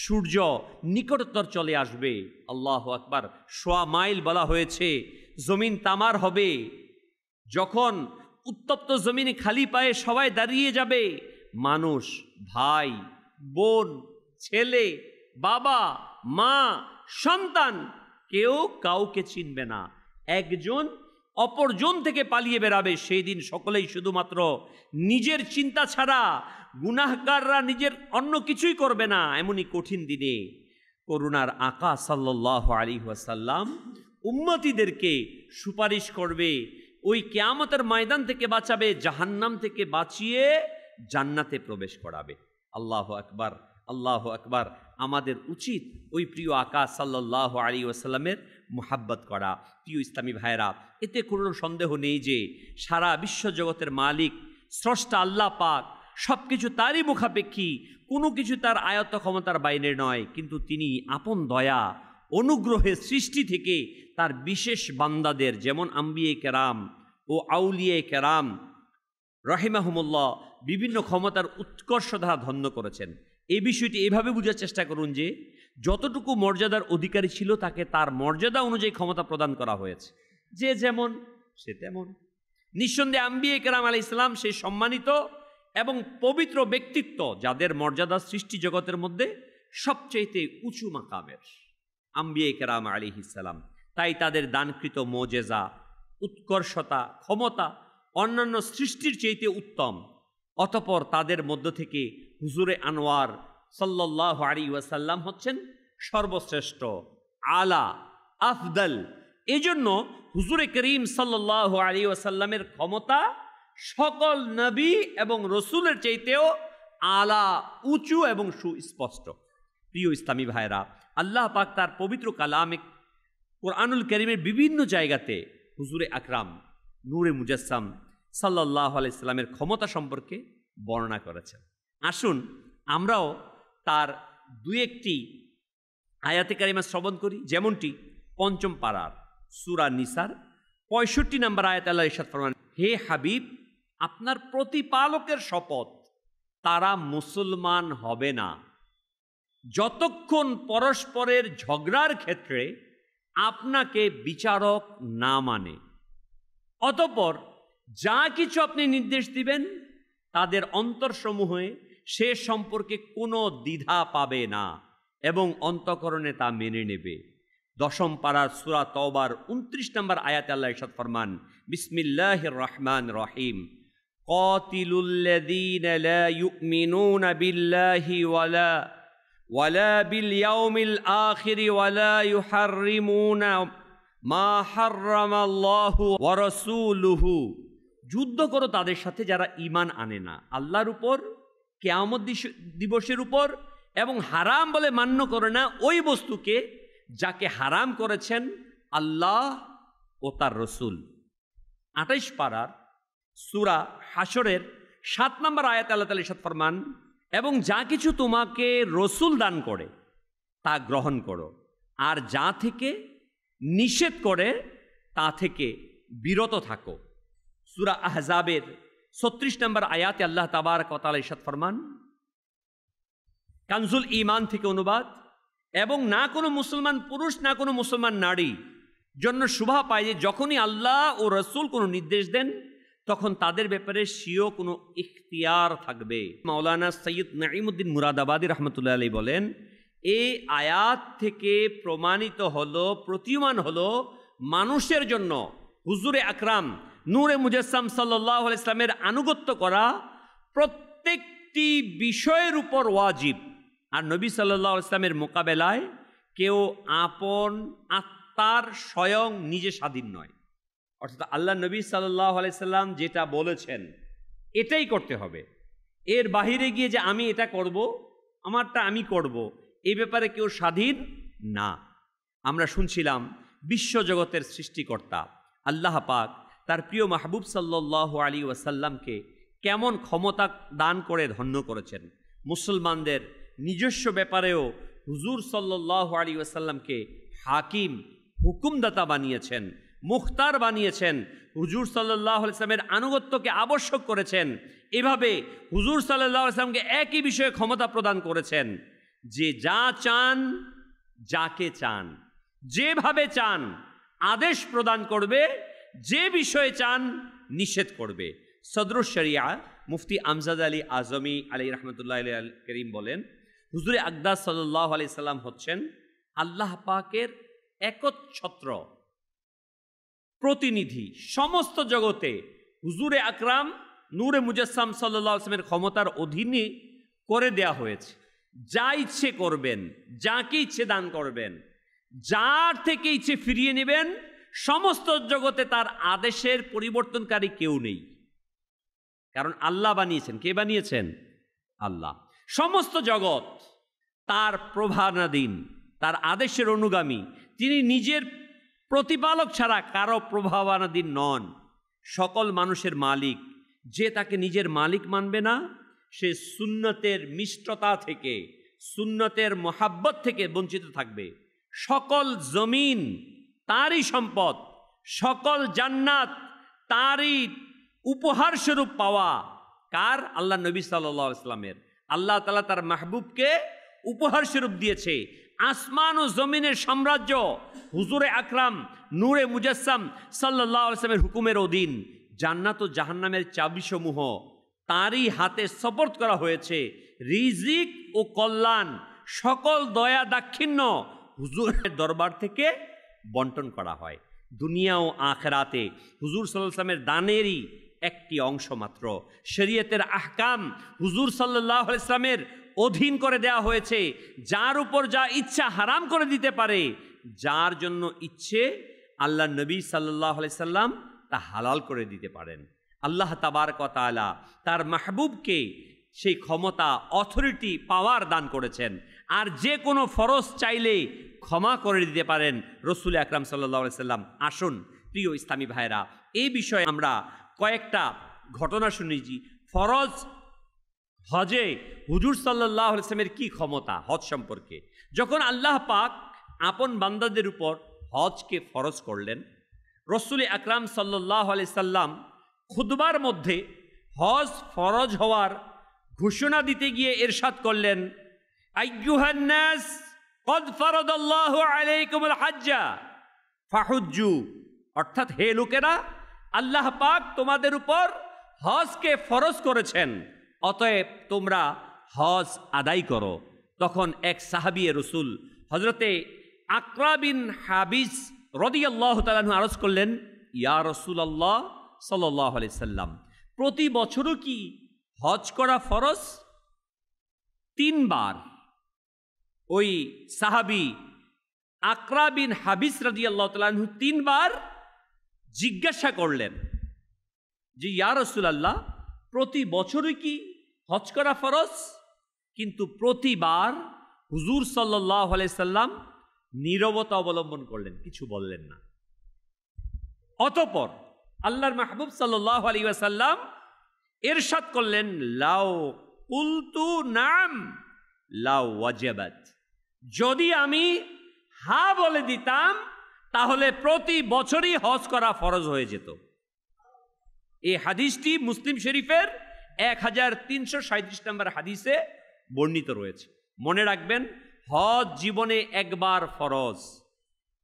সূর্য নিকটতর চলে আসবে, আল্লাহু আকবার, 100 মাইল বলা হয়েছে, জমিন তামার হবে, যখন উত্তপ্ত জমিনে খালি পায়ে সবাই দাঁড়িয়ে যাবে, মানুষ, ভাই, বোন, ছেলে, বাবা, মা, সন্তান, কেউ কাউকে চিনবে না, একজন অপরজন থেকে পালিয়ে বেরাবে। সেই দিন সকলেই শুধুমাত্র নিজের চিন্তা ছাড়া, গুনাহগাররা নিজের অন্য কিছুই করবে না। এমনই কঠিন দিনে করুণার আকা সাল্লাল্লাহু আলাইহি ওয়াসাল্লাম উম্মতীদেরকে সুপারিশ করবে, ওই কিয়ামতের ময়দান থেকে বাঁচাবে, জাহান্নাম থেকে বাঁচিয়ে জান্নাতে প্রবেশ করাবে। আল্লাহু আকবার, আল্লাহু আকবার। আমাদের উচিত ওই প্রিয় আকা সাল্লাল্লাহু আলাইহি ওয়াসাল্লামের মুহাব্বত করা। প্রিয় ইসলামী ভাইরা, এতে কোনো সন্দেহ নেই যে সারা বিশ্বজগতের মালিক স্রষ্টা আল্লাহ পাক, সব কিছু তারই মুখাপেক্ষী, কোনো কিছু তার আয়ত্ত ক্ষমতার বাইরে নয়। কিন্তু তিনি আপন দয়া অনুগ্রহের সৃষ্টি থেকে তার বিশেষ বান্দাদের, যেমন আম্বিয়ে কেরাম ও আউলিয়ে কেরাম রহিমাহুমুল্লাহ, বিভিন্ন ক্ষমতার উৎকর্ষ দ্বারা ধন্য করেছেন। এই বিষয়টি এভাবে বোঝার চেষ্টা করুন যে যতটুকু মর্যাদার অধিকারী ছিল তাকে তার মর্যাদা অনুযায়ী ক্ষমতা প্রদান করা হয়েছে। যে যেমন সে তেমন। নিঃসন্দেহে আম্বিয়ে কেরাম আলাইহিস সালাম সেই সম্মানিত এবং পবিত্র ব্যক্তিত্ব, যাদের মর্যাদা সৃষ্টি জগতের মধ্যে সবচেয়ে উঁচু মাকামের, আম্বিয়ে কেরাম আলাইহিস সালাম। তাই তাদের দানকৃত মোজেজা, উৎকর্ষতা, ক্ষমতা অন্যান্য সৃষ্টির চাইতে উত্তম। অতঃপর তাদের মধ্য থেকে হুজুরে আনোয়ার সাল্লাল্লাহু আলাইহি ওয়াসাল্লাম হচ্ছেন সর্বশ্রেষ্ঠ, আলা, আফদল। এজন্য হুজুরে করিম সাল্লাল্লাহু আলাইহি ওয়াসাল্লামের ক্ষমতা সকল নবী এবং রসুলের চাইতেও আলা, উঁচু এবং সুস্পষ্ট। প্রিয় ইসলামী ভাইরা, আল্লাহ পাক তার পবিত্র কালামে কোরআনুল কারীমের বিভিন্ন জায়গাতে হুজুরে আকরাম নূরে মুজাসসাম সাল্লাল্লাহু আলাইহি সাল্লামের ক্ষমতা সম্পর্কে বর্ণনা করেছেন। আসুন আমরাও তার দুই একটি আয়াতে কারিমা শ্রবণ করি। যেমনটি পঞ্চম পারার সূরা নিসার 65 নম্বর আয়াত আল্লাহ ইরশাদ ফরমান, হে হাবিব, আপনার প্রতিপালকের শপথ, তারা মুসলমান হবে না যতক্ষণ পরস্পরের ঝগড়ার ক্ষেত্রে আপনাকে বিচারক না মানে। অতঃপর যা কিছু আপনি নির্দেশ দিবেন তাদের অন্তরসমূহে সে সম্পর্কে কোনো দ্বিধা পাবে না এবং অন্তঃকরণে তা মেনে নেবে। দশম পারার সূরা তওবার 29 নম্বর আয়াতে আল্লাহ ইরশাদ ফরমান, বিসমিল্লাহির রহমানির রহিম, কাতিলুল্লাযীনা লা ইউমিনুনা বিল্লাহি ওয়ালা বিল ইয়াউমিল আখির ওয়ালা ইউহাররিমুনা মা হাররামাল্লাহু ওয়া রাসূলুহু। যুদ্ধ করো তাদের সাথে যারা ঈমান আনে না আল্লাহর উপর, কিয়ামত দিবসের উপর, এবং হারাম বলে মান্য করে না ওই বস্তুকে যাকে হারাম করেছেন আল্লাহ ও তার রসুল। 28 পারার সূরা হাশরের 7 নম্বর আয়াত আল্লাহ তাআলা ইরশাদ ফরমান, এবং যা কিছু তোমাকে রসুল দান করে তা গ্রহণ করো, আর যা থেকে নিষেধ করে তা থেকে বিরত থাকো। সূরা আহজাবের 36 নম্বর আয়াতে আল্লাহ তাবারক ওয়া তাআলা ইরশাদ ফরমান, কানজুল ঈমান থেকে অনুবাদ, এবং না কোনো মুসলমান পুরুষ না কোনো মুসলমান নারী জন্য শোভা পায় যে যখনই আল্লাহ ও রসুল কোনো নির্দেশ দেন তখন তাদের ব্যাপারে স্বীয় কোনো ইখতিয়ার থাকবে। মাওলানা সৈয়দ নাঈমুদ্দিন মুরাদাবাদী রহমতুল্লাহ আলাইহি বলেন, এই আয়াত থেকে প্রমাণিত হলো, প্রতীয়মান হলো, মানুষের জন্য হুজুরে আকরাম নূরে মুজাসসাম সাল্লাল্লাহু আলাইহি সাল্লামের আনুগত্য করা প্রত্যেকটি বিষয়ের উপর ওয়াজিব। আর নবী সাল্লাল্লাহু আলাইহি সাল্লামের মোকাবেলায় কেউ আপন আত্মার স্বয়ং নিজে স্বাধীন নয়। অর্থাৎ আল্লাহ নবী সাল্লাল্লাহু আলাইহি সাল্লাম যেটা বলেছেন এটাই করতে হবে। এর বাহিরে গিয়ে যে আমি এটা করব, আমারটা আমি করব, এই ব্যাপারে কেউ স্বাধীন না। আমরা শুনছিলাম বিশ্বজগতের সৃষ্টিকর্তা আল্লাহ পাক তার প্রিয় মাহবুব সাল্লাল্লাহু আলাইহি ওয়াসাল্লামকে কেমন ক্ষমতা দান করে ধন্য করেছেন। মুসলমানদের নিজস্ব ব্যাপারেও হুজুর সাল্লাল্লাহু আলাইহি ওয়াসাল্লামকে হাকিম, হুকুমদাতা বানিয়েছেন, মুখতার বানিয়েছেন, হুজুর সাল্লাল্লাহু আলাইহি ওয়াসাল্লামের আনুগত্যকে আবশ্যক করেছেন। এভাবে হুজুর সাল্লাল্লাহু আলাইহি ওয়াসাল্লামকে একই বিষয়ে ক্ষমতা প্রদান করেছেন যে যা চান, যাকে চান, যেভাবে চান আদেশ প্রদান করবে, যে বিষয়ে চান নিষেধ করবে। সদরুশ শরিয়া মুফতি আমজাদ আলী আজমি আলাইহি রাহমাতুল্লাহ আলাইহি করিম বলেন, হুজুরে আকদাস সাল্লাল্লাহু আলাইহি সাল্লাম হচ্ছেন আল্লাহ পাকের একচ্ছত্র প্রতিনিধি। সমস্ত জগতে হুজুরে আকরাম নূরে মুজাসসাম সাল্লাল্লাহু আলাইহি ওয়াসাল্লামের ক্ষমতার অধীনে করে দেয়া হয়েছে। যা ইচ্ছে করবেন, যাকে ইচ্ছে দান করবেন, যার থেকে ইচ্ছে ফিরিয়ে নেবেন। সমস্ত জগতে তার আদেশের পরিবর্তনকারী কেউ নেই, কারণ আল্লাহ বানিয়েছেন। কে বানিয়েছেন? আল্লাহ। সমস্ত জগৎ তার প্রভাবাধীন, তার আদেশের অনুগামী। তিনি নিজের প্রতিপালক ছাড়া কারো প্রভাবাধীন নন, সকল মানুষের মালিক। যে তাকে নিজের মালিক মানবে না, সে সুন্নতের মিষ্টতা থেকে, সুন্নতের মোহাব্বত থেকে বঞ্চিত থাকবে। সকল জমিন তারই সম্পদ, সকল জান্নাত তারই উপহার স্বরূপ পাওয়া। কার? আল্লাহ নবী সাল্লাল্লাহু আলাইহি ওয়াসাল্লামের। আল্লাহ তাআলা তার মাহবুবকে উপহার স্বরূপ দিয়েছে। আসমান ও জমিনের সাম্রাজ্য হুজুরে আকরাম নূরে মুজাসসাম সাল্লাল্লাহু আলাইহি ওয়াসাল্লামের হুকুমের অধীন। জান্নাত ও জাহান্নামের চাবিসমূহ তারই হাতে সুপর্দ করা হয়েছে। রিজিক ও কল্যাণ, সকল দয়া দাক্ষিণ্য হুজুরের দরবার থেকে বন্টন করা হয়। দুনিয়া ও আখিরাতে হুজুর সাল্লাল্লাহু আলাইহি ওয়াসাল্লামের দানেরই একটি অংশ মাত্র। শরীয়তের আহকাম হুজুর সাল্লাল্লাহু আলাইহি ওয়াসাল্লামের অধীন করে দেওয়া হয়েছে। যার উপর যা ইচ্ছা হারাম করে দিতে পারে, যার জন্য ইচ্ছে আল্লাহ নবী সাল্লাল্লাহু আলাইহি ওয়াসাল্লাম তা হালাল করে দিতে পারেন। আল্লাহ তাবারক ওয়া তাআলা তার মাহবুবকে সেই ক্ষমতা, অথরিটি, পাওয়ার দান করেছেন। আর যে কোনো ফরজ চাইলে ক্ষমা করে দিতে পারেন রাসূল আকরাম সাল্লাল্লাহু আলাইহি ওয়াসাল্লাম। আসুন প্রিয় ইসলামী ভাইরা, এই বিষয়ে আমরা কয়েকটা ঘটনা শুনেছি। ফরজ হজে হুজুর সাল্লাল্লাহু আলাইহি ওয়াসাল্লামের কি ক্ষমতা হজ সম্পর্কে। যখন আল্লাহ পাক আপন বান্দাদের উপর হজকে ফরজ করলেন, রাসূল আকরাম সাল্লাল্লাহু আলাইহি সাল্লাম খুতবার মধ্যে হজ ফরজ হওয়ার ঘোষণা দিতে গিয়ে ইরশাদ করলেন, আইয়ুহান নাস কদ ফারাদাল্লাহু আলাইকুমুল হাজ্জা ফাহুজ্জু। অর্থাৎ, হে লোকেরা, আল্লাহ পাক তোমাদের উপর হজকে ফরজ করেছেন, অতএব তোমরা হজ আদায় করো। তখন এক সাহাবী রাসূল হযরতে আকরা বিন হাবিস রাদিয়াল্লাহু তাআলা আনহু আরজ করলেন, ইয়া রাসূলুল্লাহ সাল্লাল্লাহু আলাইহি সাল্লাম, প্রতি বছরও কি হজ করা ফরজ? 3 বার ওই সাহাবী আকরা বিন হাবিস রাদিয়াল্লাহু তাআলা আনহু 3 বার জিজ্ঞাসা করলেন যে, ইয়া রাসূলুল্লাহ, প্রতি বছরই কি হজ করা ফরজ? কিন্তু প্রতিবার হুজুর সাল্লাল্লাহু আলাইহি সাল্লাম নীরবতা অবলম্বন করলেন, কিছু বললেন না। অতঃপর আল্লাহর মাহবুব সাল্লাল্লাহু আলাইহি ওয়াসাল্লাম ইরশাদ করলেন, লাউ কুলতু নাম লাউ ওয়াজাবাত। যদি আমি হ্যাঁ বলে দিতাম, তাহলে প্রতি বছরই হজ করা ফরজ হয়ে যেত। এই হাদিসটি মুসলিম শরীফের 1337 নম্বর হাদিসে বর্ণিত রয়েছে। মনে রাখবেন, হজ জীবনে একবার ফরজ।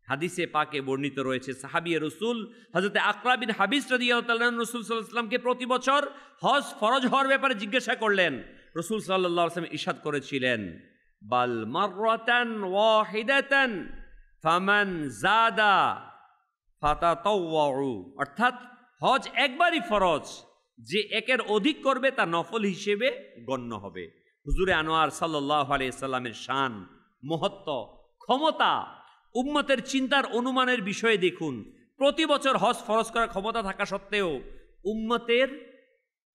হাদিসে পাকে বর্ণিত রয়েছে, সাহাবী রাসূল হযরত আকরা বিন হাবিস রাদিয়াল্লাহু তাআলা রাসূল সাল্লাল্লাহু আলাইহি ওয়াসাল্লামকে প্রতি বছর হজ ফরজ হওয়ার ব্যাপারে জিজ্ঞাসা করলেন। রাসূল সাল্লাল্লাহু আলাইহি ওয়াসাল্লাম ইরশাদ করেছিলেন, বাল মাররাতান ওয়াহিদাতান ফামান জাদা ফাতাতাওয়াউ। অর্থাৎ, হজ একবারই ফরজ, যে একের অধিক করবে তা নফল হিসেবে গণ্য হবে। হুজুরে আনোয়ার সাল্লাল্লাহু আলাইহি সাল্লামের শান, মহত্ব, ক্ষমতা, উম্মতের চিন্তার অনুমানের বিষয়ে দেখুন। প্রতি বছর হজ ফরজ করার ক্ষমতা থাকা সত্ত্বেও উম্মতের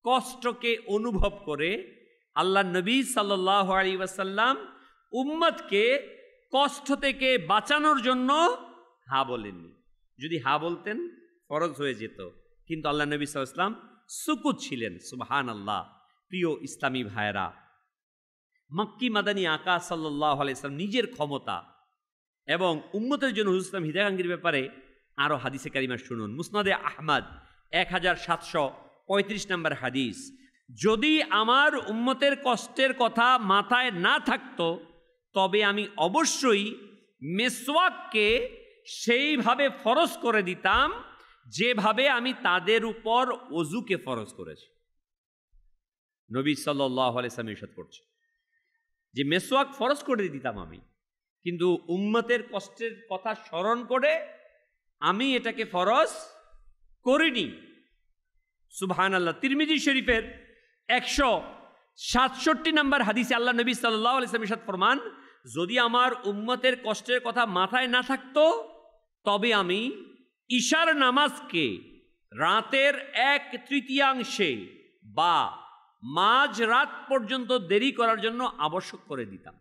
কষ্টকে অনুভব করে আল্লাহ নবী সাল্লাল্লাহু আলাইহি ওয়াসাল্লাম উম্মতকে কষ্ট থেকে বাঁচানোর জন্য হা বলেননি। যদি হা বলতেন ফরজ হয়ে যেত, কিন্তু আল্লাহ নবী সাল্লাল্লাহু আলাইহি ওয়াসাল্লাম সুকুত ছিলেন। সুবহানাল্লাহ। প্রিয় ইসলামী ভাইয়েরা, মক্কি মাদানী আকা সাল্লাল্লাহু আলাইহি ওয়াসাল্লাম নিজের ক্ষমতা এবং উম্মতের জন্য হুজুর ইসলাম হিদায়াতকারীর ব্যাপারে আরও হাদিসে কারিমা শুনুন। মুসনাদে আহমদ 1735 নম্বর হাদিস, যদি আমার উম্মতের কষ্টের কথা মাথায় না থাকতো, তবে আমি অবশ্যই মেসওয়াককে সেইভাবে ফরজ করে দিতাম যেভাবে আমি তাদের উপর ওযুকে ফরজ করেছি। নবী সাল্লাল্লাহু আলাইহি ওয়াসাল্লাম ইরশাদ করছেন যে মেসওয়াক ফরজ করে দিতাম আমি, কিন্তু উম্মতের কষ্টের কথা স্মরণ করে আমি এটাকে ফরজ করিনি। সুবহানাল্লাহ। তিরমিজি শরীফের 167 নম্বর হাদিসে আল্লাহ নবী সাল্লাল্লাহু আলাইহি ওয়াসাল্লাম ইরশাদ ফরমান, যদি আমার উম্মতের কষ্টের কথা মাথায় না থাকতো তবে আমি ঈশার নামাজকে রাতের 1/3 বা মাঝ রাত পর্যন্ত দেরি করার জন্য আবশ্যক করে দিতাম।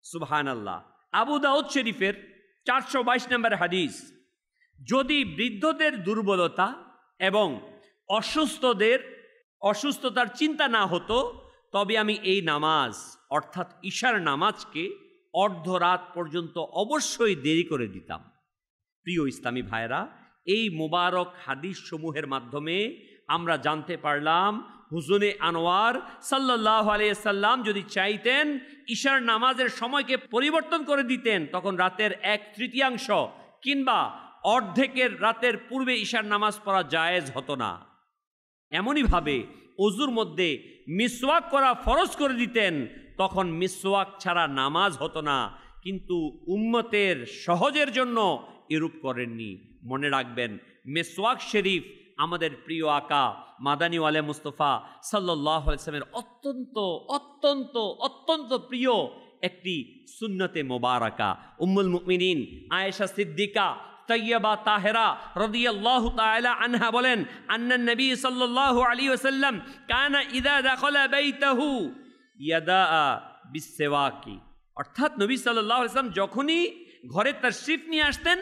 সুবহানাল্লাহ। আবু দাউদ শরীফের 422 নম্বর হাদিস, যদি বৃদ্ধদের দুর্বলতা এবং অসুস্থতার চিন্তা না হতো তবে আমি এই নামাজ অর্থাৎ ঈশার নামাজকে অর্ধরাত পর্যন্ত অবশ্যই দেরি করে দিতাম। প্রিয় ইসলামী ভাইরা, এই মোবারক হাদিস সমূহের মাধ্যমে আমরা জানতে পারলাম হুজুরে আনোয়ার সাল্লাল্লাহু আলাইহি সাল্লাম যদি চাইতেন ঈশার নামাজের সময়কে পরিবর্তন করে দিতেন, তখন রাতের 1/3 কিংবা অর্ধেকের রাতের পূর্বে ঈশার নামাজ পড়া জায়েজ হতো না। এমনইভাবে ওযুর মধ্যে মিসওয়াক করা ফরজ করে দিতেন, তখন মিসওয়াক ছাড়া নামাজ হতো না। কিন্তু উম্মতের সহজের জন্য এরূপ করেননি। মনে রাখবেন, মিসওয়াক শরীফ আমাদের প্রিয় আকা মাদানীওয়ালে মুস্তফা সাল্লাল্লাহু আলাইহি ওয়াসাল্লামের অত্যন্ত অত্যন্ত অত্যন্ত প্রিয় একটি সুন্নতে মোবারকা। উম্মুল মুমিনিন আয়েশা সিদ্দিকা তৈয়বা তাহেরা রাদিয়াল্লাহু তাআলা আনহা বলেন, আন্নান নবী সাল্লাল্লাহু আলাইহি ওয়াসাল্লাম কানা ইযা দাখালা বাইতাহু ইয়াদা বিসওয়াকি, অর্থাৎ নবী সাল্লাল্লাহু আলাইহি ওয়াসাল্লাম যখনই ঘরে তাশরিফ নিয়ে আসতেন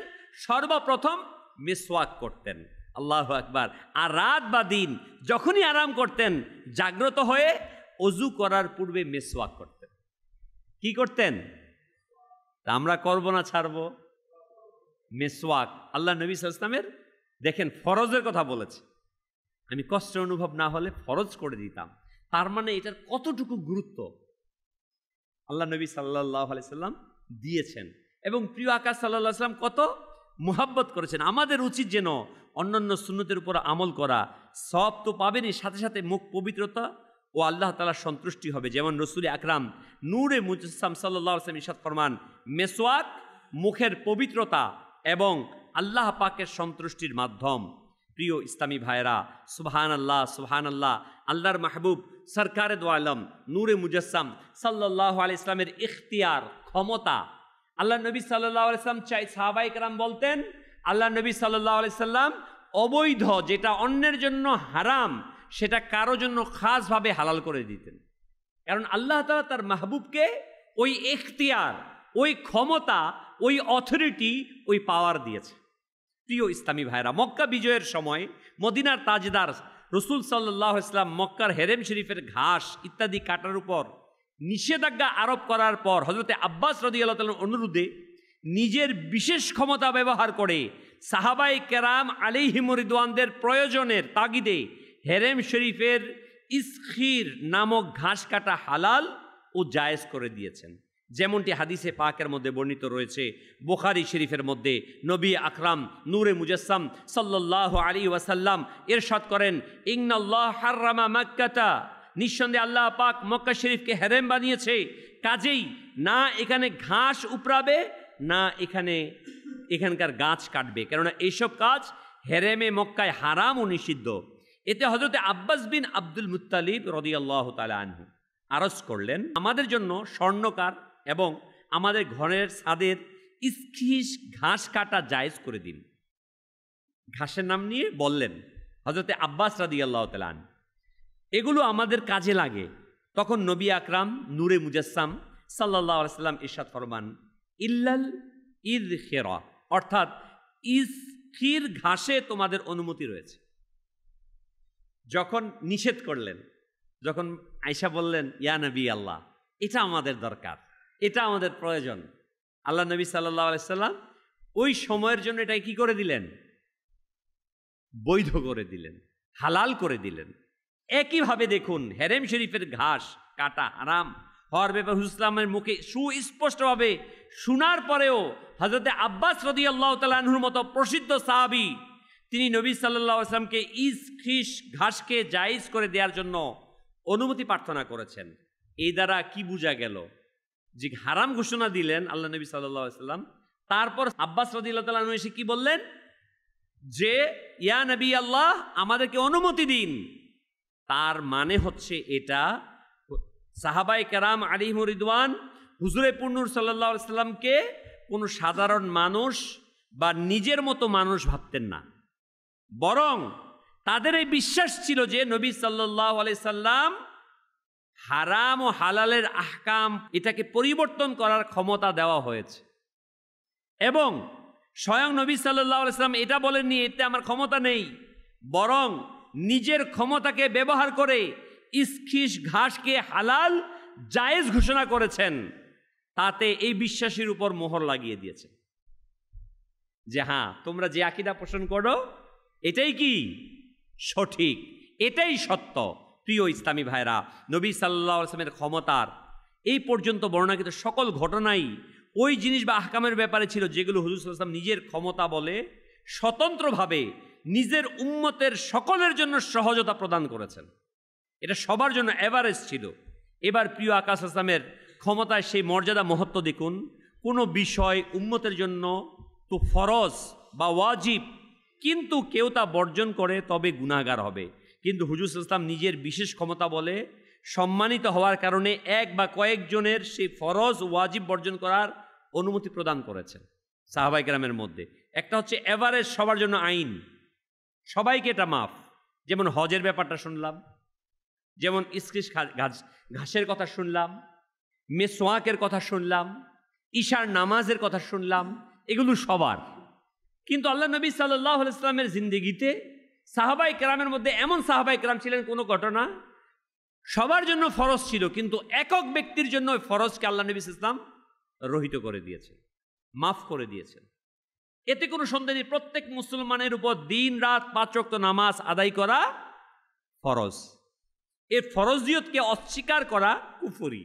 সর্বপ্রথম মিসওয়াক করতেন। আল্লাহু আকবার। আর রাত বা দিন যখনই আরাম করতেন জাগ্রত হয়ে ওযু করার পূর্বে মিসওয়াক করতেন। কি করতেন? আমরা করব না ছাড়বো? মিসওয়াক আল্লাহ নবী সাল্লাল্লাহু আলাইহি ওয়াসাল্লামের দেখেন ফরজের কথা বলেছে, আমি কষ্ট অনুভব না হলে ফরজ করে দিতাম। তার মানে এটার কতটুকু গুরুত্ব আল্লাহ নবী সাল্লাল্লাহু আলাইহি সাল্লাম দিয়েছেন এবং প্রিয় আকা সাল্লাল্লাহু আলাইহি সাল্লাম কত মুহাব্বত করেছেন। আমাদের উচিত যেন অন্যান্য সুন্নতের উপর আমল করা, সওয়াব তো পাবেনই, সাথে সাথে মুখ পবিত্রতা ও আল্লাহ তাআলার সন্তুষ্টি হবে। যেমন রাসূল আকরাম নূরে মুজাসসাম সাল্লাল্লাহু আলাইহি ওয়াসাল্লাম ইরশাদ ফরমান, মিসওয়াক মুখের পবিত্রতা এবং আল্লাহ পাকের সন্তুষ্টির মাধ্যম। প্রিয় ইসলামী ভাইরা, সুবহানাল্লাহ সুবহানাল্লাহ। আল্লাহর মাহবুব সরকারে দো আলম নূরে মুজাসসাম সাল্লাল্লাহু আলাইহি ওয়াসাল্লামের ইখতিয়ার, ক্ষমতা। আল্লাহ নবী সাল্লাল্লাহু আলাইহি ওয়াসাল্লাম চাই, সাহাবায়ে কেরাম বলতেন আল্লাহ নবী সাল্লাল্লাহু আলাইহি ওয়াসাল্লাম অবৈধ যেটা অন্যের জন্য হারাম সেটা কারো জন্য খাসভাবে হালাল করে দিতেন। কারণ আল্লাহ তাআলা তার মাহবুবকে ওই ইখতিয়ার, ওই ক্ষমতা, ওই অথরিটি, ওই পাওয়ার দিয়েছে। প্রিয় ইসলামী ভাইরা, মক্কা বিজয়ের সময় মদিনার তাজদার রাসূল সাল্লাল্লাহু আলাইহি ওয়াসাল্লাম মক্কার হেরেম শরীফের ঘাস ইত্যাদি কাটার উপর নিষেধাজ্ঞা আরোপ করার পর হযরতে আব্বাস রাদিয়াল্লাহু তাআলার অনুরোধে নিজের বিশেষ ক্ষমতা ব্যবহার করে সাহাবায়ে কেরাম আলাইহিমুর রিদওয়ানদের প্রয়োজনের তাগিদে হেরেম শরীফের ইসখির নামক ঘাস কাটা হালাল ও জায়েজ করে দিয়েছেন। যেমনটি হাদিসে পাকের মধ্যে বর্ণিত রয়েছে। বুখারী শরীফের মধ্যে নবী আকরাম নূরে মুজাসসাম সাল্লাল্লাহু আলাইহি ওয়াসাল্লাম ইরশাদ করেন, ইন্নাল্লাহ হাররামা মাক্কাতা, নিঃসন্দেহে আল্লাহ পাক মক্কা শরীফকে হেরেম বানিয়েছে, কাজেই না এখানে ঘাস উপড়াবে না এখানকার গাছ কাটবে, কেননা এইসব কাজ হেরেমে মক্কায় হারাম ও নিষিদ্ধ। এতে হযরতে আব্বাস বিন আব্দুল মুত্তালিব রাদিয়াল্লাহু তাআলা আনহু আরজ করলেন, আমাদের জন্য স্বর্ণকার এবং আমাদের ঘরের ছাদের ইসখিস ঘাস কাটা জায়েজ করে দিন। ঘাসের নাম নিয়ে বললেন হযরতে আব্বাস রাদিয়াল্লাহু তাআলা আনহু, এগুলো আমাদের কাজে লাগে। তখন নবী আকরাম নূরে মুজাসসাম সাল্লাল্লাহু আলাইহি ওয়াসাল্লাম ইরশাদ ফরমান, ইল্লাল ইযখিরা, অর্থাৎ ইসখির ঘাসে তোমাদের অনুমতি রয়েছে। যখন নিষেধ করলেন, যখন আয়েশা বললেন, ইয়া নবী আল্লাহ, এটা আমাদের দরকার, এটা আমাদের প্রয়োজন, আল্লাহ নবী সাল্লাল্লাহু আলাইহি সাল্লাম ওই সময়ের জন্য এটা কি করে দিলেন? বৈধ করে দিলেন, হালাল করে দিলেন। একইভাবে দেখুন, হেরেম শরীফের ঘাস কাটা হারাম হওয়ার ব্যাপারে হুজুর ইসলামের মুখে সুস্পষ্টভাবে শোনার পরেও হযরতে আব্বাস রাদিয়াল্লাহু তাআলা আনহুর মতো প্রসিদ্ধ সাহাবী তিনি নবী সাল্লাল্লাহু আলাইহি ওয়াসাল্লামকে ইসখিস ঘাসকে জায়েজ করে দেওয়ার জন্য অনুমতি প্রার্থনা করেছেন। এই দ্বারা কি বোঝা গেল? যে হারাম ঘোষণা দিলেন আল্লাহ নবী সাল্লাল্লাহু আলাইহি ওয়াসাল্লাম, তারপর আব্বাস রাদিয়াল্লাহু তাআলা আনহু এসে কি বললেন? যে ইয়া নবী আল্লাহ, আমাদেরকে অনুমতি দিন। তার মানে হচ্ছে এটা সাহাবায়ে কেরাম আলাইহিমুর রিদওয়ান হুজুরে পুন্নুর সাল্লাল্লাহু আলাইহি সাল্লামকে কোনো সাধারণ মানুষ বা নিজের মতো মানুষ ভাবতেন না, বরং তাদের এই বিশ্বাস ছিল যে নবী সাল্লাল্লাহু আলাইহি সাল্লাম হারাম ও হালালের আহকাম এটাকে পরিবর্তন করার ক্ষমতা দেওয়া হয়েছে, এবং স্বয়ং নবী সাল্লাল্লাহু আলাইহি সাল্লাম এটা বলেননি এতে আমার ক্ষমতা নেই, বরং নিজের ক্ষমতাকে ব্যবহার করে ইসখিস ঘাসকে হালাল জায়েজ ঘোষণা করেছেন। তাতে এই বিশ্বাসের উপর মোহর লাগিয়ে দিয়েছেন যে হ্যাঁ, তোমরা যে আকীদা পোষণ করো এটাই কি সঠিক, এটাই সত্য। প্রিয় ইসলামী ভাইরা, নবী সাল্লাল্লাহু আলাইহি ওয়াসাল্লামের ক্ষমতার এই পর্যন্ত বর্ণনাকৃত সকল ঘটনাই ওই জিনিস বা আহকামের ব্যাপারে ছিল যেগুলো হুজুর সাল্লাল্লাহু আলাইহি ওয়াসাল্লাম নিজের ক্ষমতা বলে স্বতন্ত্রভাবে নিজের উম্মতের সকলের জন্য সহজতা প্রদান করেছেন। এটা সবার জন্য এভারেজ ছিল। এবার প্রিয় আকা সাল্লাল্লাহু আলাইহি ওয়াসাল্লামের ক্ষমতায় সেই মর্যাদা মহত্ব দেখুন। কোনো বিষয় উম্মতের জন্য তো ফরজ বা ওয়াজিব, কিন্তু কেউ তা বর্জন করে তবে গুনাহগার হবে, কিন্তু হুজুর সাল্লাল্লাহু আলাইহি ওয়াসাল্লাম নিজের বিশেষ ক্ষমতা বলে সম্মানিত হওয়ার কারণে এক বা কয়েকজনের সেই ফরজ ওয়াজিব বর্জন করার অনুমতি প্রদান করেছেন সাহাবায়ে কেরামের মধ্যে। একটা হচ্ছে এভারেজ সবার জন্য আইন, সবাইকে এটা মাফ, যেমন হজের ব্যাপারটা শুনলাম, যেমন ইসকিস ঘাসের কথা শুনলাম, মেসওয়াকের কথা শুনলাম, ঈশার নামাজের কথা শুনলাম, এগুলো সবার। কিন্তু আল্লাহ নবী সাল্লাল্লাহু আলাইহি ওয়াসাল্লামের জিন্দেগিতে সাহাবায়ে কেরামের মধ্যে এমন সাহাবায়ে কেরাম ছিলেন, কোনো ঘটনা সবার জন্য ফরজ ছিল, কিন্তু একক ব্যক্তির জন্য ওই ফরজকে আল্লাহ নবী সাল্লাল্লাহু আলাইহি ওয়াসাল্লাম রহিত করে দিয়েছেন, মাফ করে দিয়েছেন। এতে কোনো সন্দেহ নেই, প্রত্যেক মুসলমানের উপর দিন রাত 5 ওয়াক্ত নামাজ আদায় করা ফরজ। এই ফরজিয়তকে অস্বীকার করা কুফরি,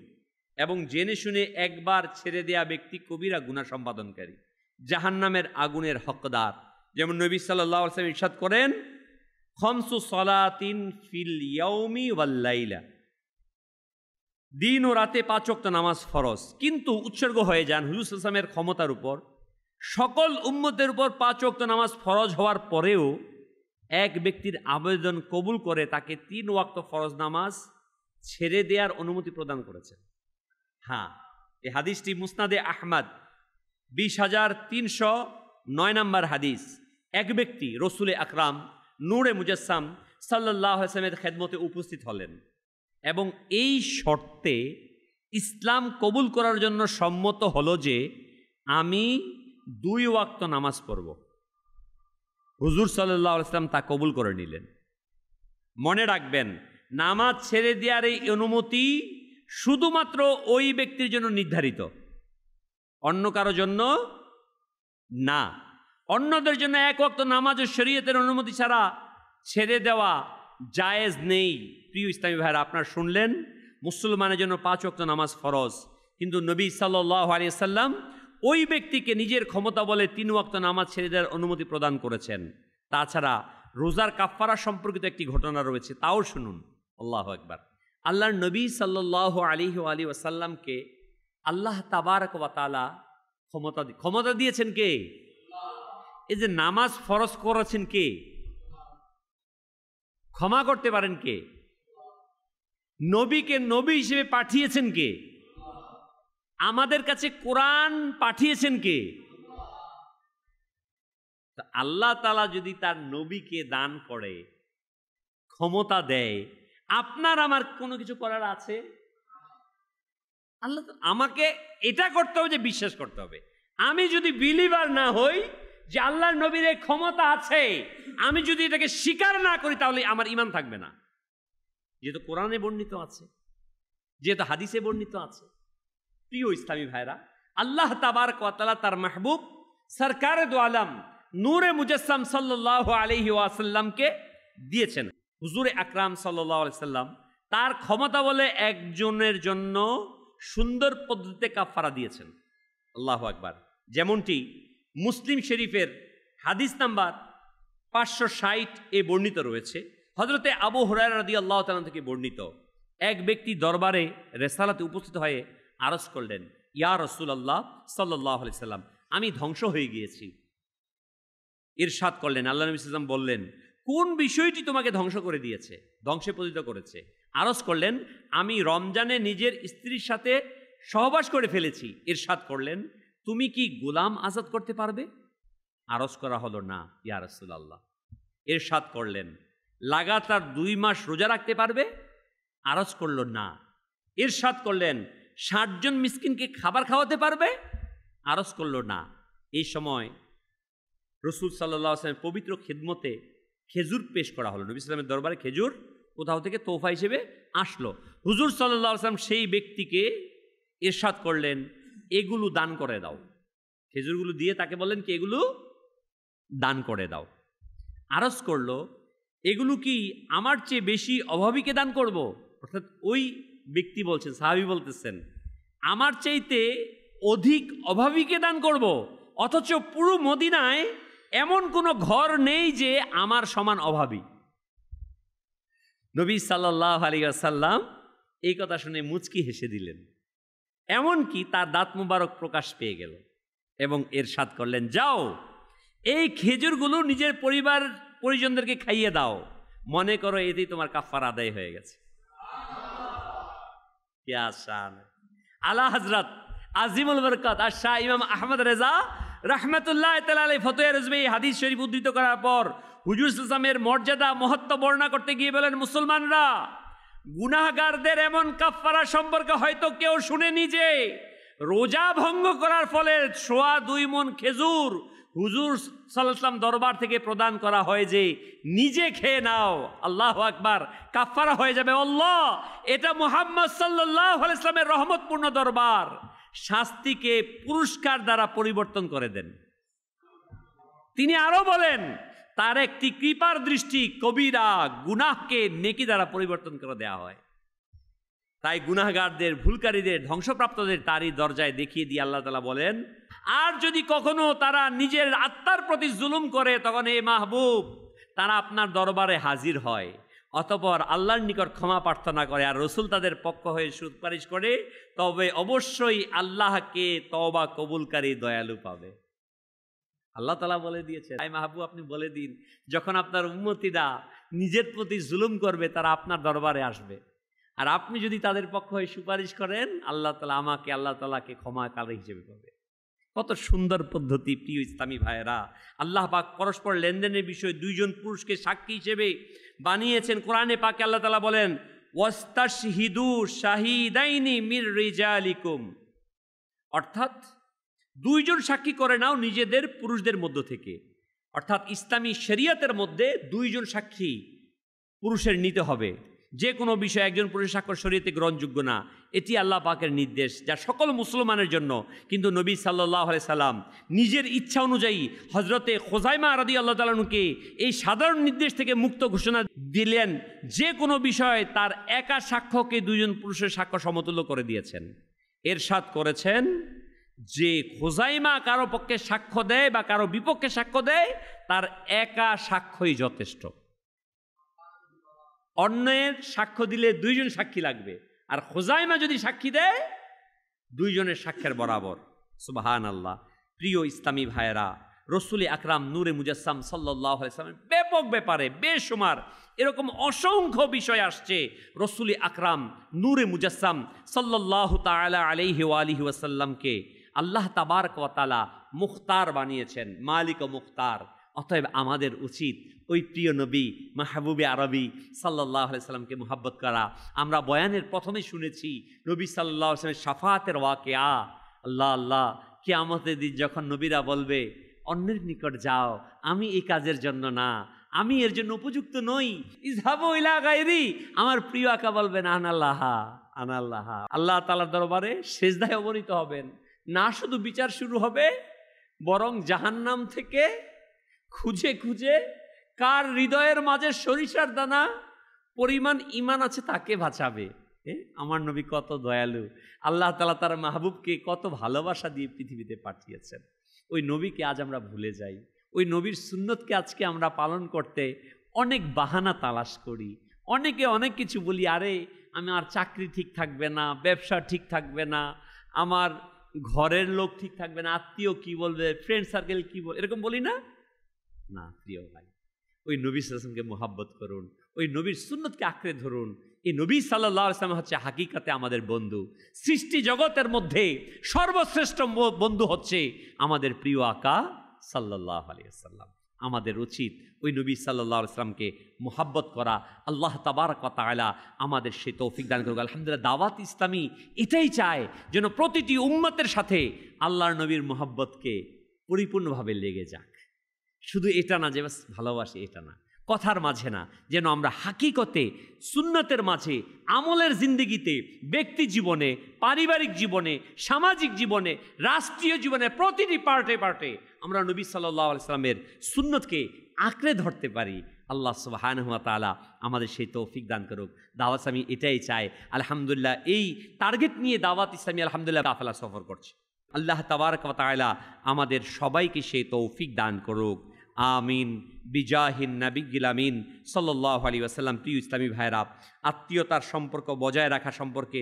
এবং জেনে শুনে একবার ছেড়ে দেয়া ব্যক্তি কবিরা গুনাহ সম্পাদনকারী, জাহান্নামের আগুনের হকদার। যেমন নবী সাল্লাল্লাহু আলাইহি ওয়াসাল্লাম ইরশাদ করেন, খামসু সালাতিন ফিল ইয়াউমি ওয়াল লাইলা, দিন ও রাতে 5 ওয়াক্ত নামাজ ফরজ। কিন্তু উৎসর্গ হয়ে যান হুজুর সাল্লাল্লাহু আলাইহি ওয়াসাল্লামের ক্ষমতার উপর, সকল উম্মতের উপর 5 ওয়াক্ত নামাজ ফরজ হওয়ার পরেও এক ব্যক্তির আবেদন কবুল করে তাকে 3 ওয়াক্ত ফরজ নামাজ ছেড়ে দেওয়ার অনুমতি প্রদান করেছেন। হ্যাঁ, এই হাদিসটি মুসনাদে আহমদ 20,309 নম্বর হাদিস। এক ব্যক্তি রসুলে আকরাম নূরে মুজাসসাম সাল্লাল্লাহু আলাইহি ওয়াসাল্লামের খেদমতে উপস্থিত হলেন এবং এই শর্তে ইসলাম কবুল করার জন্য সম্মত হলো যে আমি 2 ওয়াক্ত নামাজ পড়ব। হুজুর সাল্লাল্লাহু আলাইহি ওয়াসাল্লাম তা কবুল করে নিলেন। মনে রাখবেন, নামাজ ছেড়ে দেওয়ার এই অনুমতি শুধুমাত্র ওই ব্যক্তির জন্য নির্ধারিত, অন্য কারো জন্য না। অন্যদের জন্য 1 ওয়াক্ত নামাজ ও শরীয়তের অনুমতি ছাড়া ছেড়ে দেওয়া জায়েজ নেই। প্রিয় ইসলামী ভাইরা, আপনারা শুনলেন মুসলমানের জন্য 5 ওয়াক্ত নামাজ ফরজ, কিন্তু নবী সাল্লাল্লাহু আলাইহি ওয়াসাল্লাম ওই ব্যক্তিকে নিজের ক্ষমতা বলে 3 ওয়াক্ত নামাজ ছেড়ে দেওয়ার অনুমতি প্রদান করেছেন। তাছাড়া রোজার কাফফারা সম্পর্কিত একটি ঘটনা রয়েছে, তাও শুনুন। আল্লাহু আকবার। আল্লাহর নবী সাল্লাল্লাহু আলাইহি ওয়াসাল্লামকে আল্লাহ তাবারক ওয়া তাআলা ক্ষমতা দিয়েছেন কে? এই যে নামাজ ফরজ করেছেন কে? ক্ষমা করতে পারেন কে? নবীকে নবী হিসেবে পাঠিয়েছেন কে? আমাদের কাছে কোরআন পাঠিয়েছেন কে? আল্লাহ তাআলা যদি তার নবীকে দান করে, ক্ষমতা দেয়, আপনার আমার কোনো কিছু করার আছে? আল্লাহ আমাকে এটা করতে হবে যে বিশ্বাস করতে হবে। আমি যদি বিলিভার না হই যে আল্লাহর নবীর এই ক্ষমতা আছে, আমি যদি এটাকে স্বীকার না করি, তাহলে আমার ঈমান থাকবে না। যেহেতু কোরআনে বর্ণিত আছে, যেহেতু হাদিসে বর্ণিত আছে। প্রিয় ইসলামী ভাইরা, আল্লাহ তাবারক ওয়া তাআলা তার মাহবুব সরকারে দো আলম নূরে মুজাসসাম সাল্লাল্লাহু আলাইহি ওয়াসাল্লামকে দিয়েছেন। হুজুরে আকরাম সাল্লাল্লাহু আলাইহি সাল্লাম তার ক্ষমতা বলে একজনের জন্য সুন্দর পদ্ধতিতে কাফারা দিয়েছেন। আল্লাহু আকবার। যেমনটি মুসলিম শরীফের হাদিস নাম্বার 560 এ বর্ণিত রয়েছে। হযরতে আবু হুরায়রা রাদিয়াল্লাহু তাআলা থেকে বর্ণিত, এক ব্যক্তি দরবারে রেসালাতে উপস্থিত হয়ে আরজ করলেন, ইয়া রাসূলুল্লাহ সাল্লাল্লাহু আলাইহি সাল্লাম, আমি ধ্বংস হয়ে গিয়েছি। ইরশাদ করলেন, আল্লাহ নবী সাল্লাল্লাহু আলাইহি ওয়াসাল্লাম বললেন, কোন বিষয়টি তোমাকে ধ্বংস করে দিয়েছে, ধ্বংসে পতিত করেছে? আরজ করলেন, আমি রমজানে নিজের স্ত্রীর সাথে সহবাস করে ফেলেছি। ইরশাদ করলেন, তুমি কি গোলাম আজাদ করতে পারবে? আরজ করা হলো, না ইয়া রাসূলুল্লাহ। ইরশাদ করলেন, লাগাতার 2 মাস রোজা রাখতে পারবে? আরজ করলো, না। ইরশাদ করলেন, 60 জন মিসকিনকে খাবার খাওয়াতে পারবে? আরজ করলো, না। এই সময় রাসূল সাল্লাল্লাহু আলাইহি ওয়াসাল্লামের পবিত্র খিদমতে খেজুর পেশ করা হলো। নবী সাল্লামের দরবারে খেজুর কোথাও থেকে তোহফা হিসেবে আসলো। হুজুর সাল্লাল্লাহু আলাইহি ওয়াসাল্লাম সেই ব্যক্তিকে ইরশাদ করলেন, এগুলো দান করে দাও। খেজুরগুলো দিয়ে তাকে বললেন কি, এগুলো দান করে দাও। আরজ করলো, এগুলো কি আমার চেয়ে বেশি অভাবীকে দান করব? অর্থাৎ ওই ব্যক্তি বলছেন, সাহাবী বলতেছেন, আমার চাইতে অধিক অভাবীকে দান করব, অথচ পুরো মদিনায় এমন কোনো ঘর নেই যে আমার সমান অভাবী। নবী সাল্লাল্লাহু আলাইহি ওয়াসাল্লাম এই কথা শুনে মুচকি হেসে দিলেন। এমনকি তার দাঁত মুবারক প্রকাশ পেয়ে গেল এবং ইরশাদ করলেন, যাও এই খেজুরগুলো নিজের পরিবার পরিজনদেরকে খাইয়ে দাও, মনে করো এতেই তোমার কাফারা আদায় হয়ে গেছে। क्या शान है। आला हजरत আজিমুল বরকত আর শাহ ইমাম আহমদ রেজা রহমতুল্লাহ তাআলা আলাইহি ফতোয়া রেজবে এই হাদিস শরীফ উদ্ধৃত করার পর হুজুর সাল্লামের মর্যাদা মহত্ব বর্ণনা করতে গিয়ে বলেন, মুসলমানরা, গুনাহগারদের এমন কাফারা সম্পর্কে হয়তো কেউ শুনেনি যে রোজা ভঙ্গ করার ফলে 2.25 মণ খেজুর হুজুর সাল্লাল্লাহু আলাইহি ওয়াসাল্লাম দরবার থেকে প্রদান করা হয় যে নিজে খেয়ে নাও। আল্লাহু আকবার, কাফারা হয়ে যাবে। আল্লাহ, এটা মুহাম্মদ সাল্লাল্লাহু আলাইহি ওয়াসাল্লামের রহমতপূর্ণ দরবার, শাস্তিকে পুরস্কার দ্বারা পরিবর্তন করে দেন। তিনি আরো বলেন, তার একটি কৃপার দৃষ্টি কবিরা গুনাহকে নেকি দ্বারা পরিবর্তন করে দেওয়া হয়। তাই গুনাহগারদের, ভুলকারীদের, ধ্বংসপ্রাপ্তদের তারই দরজায় দেখিয়ে দিয়ে আল্লাহ তাআলা বলেন, আর যদি কখনো তারা নিজের আত্মার প্রতি জুলুম করে, তখন এ মাহবুব তারা আপনার দরবারে হাজির হয়, অতঃপর আল্লাহর নিকট ক্ষমা প্রার্থনা করে আর রসুল তাদের পক্ষ হয়ে সুপারিশ করে, তবে অবশ্যই আল্লাহকে তওবা কবুলকারী দয়ালু পাবে। আল্লাহ তাআলা বলে দিয়েছেন, আই মাহবুব আপনি বলে দিন, যখন আপনার উম্মতিরা নিজের প্রতি জুলুম করবে তারা আপনার দরবারে আসবে, আর আপনি যদি তাদের পক্ষ হয়ে সুপারিশ করেন, আল্লাহ তাআলা আমাকে, আল্লাহ তাআলাকে ক্ষমাকারী হিসেবে পাবে। কত সুন্দর পদ্ধতি প্রিয় ইসলামী ভাইয়েরা। আল্লাহ পাক পরস্পর লেনদেনের বিষয়ে 2 জন পুরুষকে সাক্ষী হিসেবে বানিয়েছেন। কোরআনে পাকে আল্লাহ তাআলা বলেন, ওয়াস্তাশহিদু শাহিদাইনি মির রিজালিকুম, অর্থাৎ 2 জন সাক্ষী করে নাও নিজেদের পুরুষদের মধ্য থেকে। অর্থাৎ ইসলামী শরিয়তের মধ্যে 2 জন সাক্ষী পুরুষের নিতে হবে। যে কোনো বিষয়ে একজন পুরুষের সাক্ষ্য শরীয়তে গ্রহণযোগ্য না, এটি আল্লাহ পাকের নির্দেশ, যা সকল মুসলমানের জন্য। কিন্তু নবী সাল্লাল্লাহু আলাইহি সাল্লাম নিজের ইচ্ছা অনুযায়ী হযরতে খুযাইমা রাদিয়াল্লাহু তাআলা আনহুকে এই সাধারণ নির্দেশ থেকে মুক্ত ঘোষণা দিলেন। যে কোনো বিষয়ে তার একা সাক্ষ্যকে 2 জন পুরুষের সাক্ষ্য সমতুল্য করে দিয়েছেন। ইরশাদ করেছেন যে খুযাইমা কারো পক্ষে সাক্ষ্য দেয় বা কারো বিপক্ষে সাক্ষ্য দেয়, তার একা সাক্ষ্যই যথেষ্ট। অন্যের সাক্ষ্য দিলে 2 জন সাক্ষী লাগবে, আর খুযাইমা যদি সাক্ষী দেয় 2 জনের সাক্ষ্যের বরাবর। সুবহানাল্লাহ। প্রিয় ইসলামী ভাইয়েরা, রসুল আকরাম নূরে মুজাসসাম সাল্লাল্লাহু আলাইহি ওয়াসাল্লামের ব্যাপক ব্যাপারে বেশুমার এরকম অসংখ্য বিষয় আসছে। রসুল আকরাম নূরে মুজাসসাম সাল্লাল্লাহু তাআলা আলাইহি ওয়া আলিহি ওয়াসাল্লামকে আল্লাহ তাবারক ওয়া তাআলা মুখতার বানিয়েছেন, মালিক ও মুখতার। অতএব আমাদের উচিত ওই প্রিয় নবী মাহবুবে আরবি সাল্লাল্লাহু আলাইহি সাল্লামকে মুহাব্বত করা। আমরা বয়ানের প্রথমে শুনেছি নবী সাল্লাল্লাহু আলাইহি সাল্লামের শাফাআতের ওয়াকিয়া। আল্লাহ আল্লাহ, কিয়ামতের দিন যখন নবীরা বলবে অন্যের নিকট যাও, আমি এই কাজের জন্য না, আমি এর জন্য উপযুক্ত নই, ইযহাবু ইলা গায়রি, আমার প্রিয় আকা বলবেন আনাল্লাহা আনাল্লাহা। আল্লাহ তাআলার দরবারে সেজদায় অবনীত হবেন। না শুধু বিচার শুরু হবে, বরং জাহান্নাম থেকে খুঁজে খুঁজে কার হৃদয়ের মাঝে সরিষার দানা পরিমাণ ঈমান আছে তাকে বাঁচাবে। আমার নবী কত দয়ালু, আল্লাহ তাআলা তার মাহবুবকে কত ভালোবাসা দিয়ে পৃথিবীতে পাঠিয়েছেন। ওই নবীকে আজ আমরা ভুলে যাই। ওই নবীর সুন্নতকে আজকে আমরা পালন করতে অনেক বাহানা তালাশ করি। অনেকে অনেক কিছু বলি, আরে আমার চাকরি ঠিক থাকবে না, ব্যবসা ঠিক থাকবে না, আমার ঘরের লোক ঠিক থাকবে না, আত্মীয় কি বলবে, ফ্রেন্ড সার্কেল কি বলবে, এরকম বলি না? না প্রিয় ভাই, ওই নবী সাল্লাল্লাহু আলাইহি ওয়াসাল্লামকে মুহাব্বত করুন, ওই নবীর সুন্নতকে আঁকড়ে ধরুন। এই নবী সাল্লাল্লাহু আলাইহি ওয়াসাল্লাম হচ্ছে হাকিকাতে আমাদের বন্ধু। সৃষ্টি জগতের মধ্যে সর্বশ্রেষ্ঠ বন্ধু হচ্ছে আমাদের প্রিয় আকা সাল্লাল্লাহু আলাইহি ওয়াসাল্লাম। আমাদের উচিত ওই নবী সাল্লাল্লাহু আলাইহি ওয়াসাল্লামকে মুহাব্বত করা। আল্লাহ তাবারক ওয়া তাআলা আমাদের সেই তৌফিক দান করুক। আলহামদুলিল্লাহ, দাওয়াত ইসলামী এটাই চায় যেন প্রতিটি উম্মতের সাথে আল্লাহর নবীর মুহাব্বতকে পরিপূর্ণভাবে লেগে যাক। শুধু এটা না যে বাস ভালোবাসি, এটা না, কথার মাঝে না, যেন আমরা হাকিকতে সুন্নতের মাঝে, আমলের জিন্দেগিতে, ব্যক্তি জীবনে, পারিবারিক জীবনে, সামাজিক জীবনে, রাষ্ট্রীয় জীবনে, প্রতিটি পার্টে পার্টে আমরা নবী সাল্লাল্লাহু আলাইহি সাল্লামের সুন্নতকে আঁকড়ে ধরতে পারি। আল্লাহ সুবহানাহু ওয়া তাআলা আমাদের সেই তৌফিক দান করুক। দাওয়াত ইসলামী এটাই চায়। আলহামদুলিল্লাহ, এই টার্গেট নিয়ে দাওয়াত ইসলামী আলহামদুলিল্লাহ কাফেলা সফর করছে। আল্লাহ তাবারক ওয়া তাআলা আমাদের সবাইকে সেই তৌফিক দান করুক। আমিন। বিজাহিন নবিয়্যিল আমিন সাল্লাল্লাহু আলাইহি ওয়াসাল্লাম। প্রিয় ইসলামী ভাইরা, আত্মীয়তার সম্পর্ক বজায় রাখা সম্পর্কে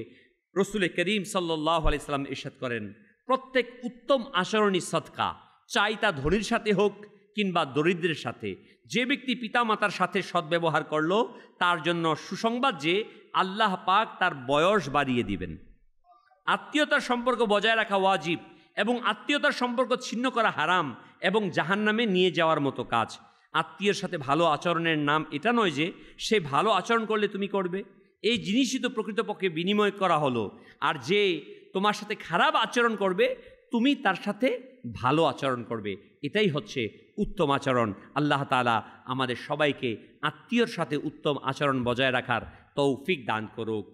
রাসূল করিম সাল্লাল্লাহু আলাইহি ওয়াসাল্লাম ইরশাদ করেন, প্রত্যেক উত্তম আচরণই সদকা, চাই তা ধনীর সাথে হোক কিংবা দরিদ্রের সাথে। যে ব্যক্তি পিতামাতার সাথে সদ্ব্যবহার করলো তার জন্য সুসংবাদ যে আল্লাহ পাক তার বয়স বাড়িয়ে দিবেন। আত্মীয়তার সম্পর্ক বজায় রাখা ওয়াজিব এবং আত্মীয়তার সম্পর্ক ছিন্ন করা হারাম এবং জাহান্নামে নিয়ে যাওয়ার মতো কাজ। আত্মীয়ের সাথে ভালো আচরণের নাম এটা নয় যে সে ভালো আচরণ করলে তুমি করবে, এই জিনিসই তো প্রকৃতপক্ষে বিনিময় করা হলো। আর যে তোমার সাথে খারাপ আচরণ করবে তুমি তার সাথে ভালো আচরণ করবে, এটাই হচ্ছে উত্তম আচরণ। আল্লাহ তাআলা আমাদের সবাইকে আত্মীয়র সাথে উত্তম আচরণ বজায় রাখার তৌফিক দান করুক।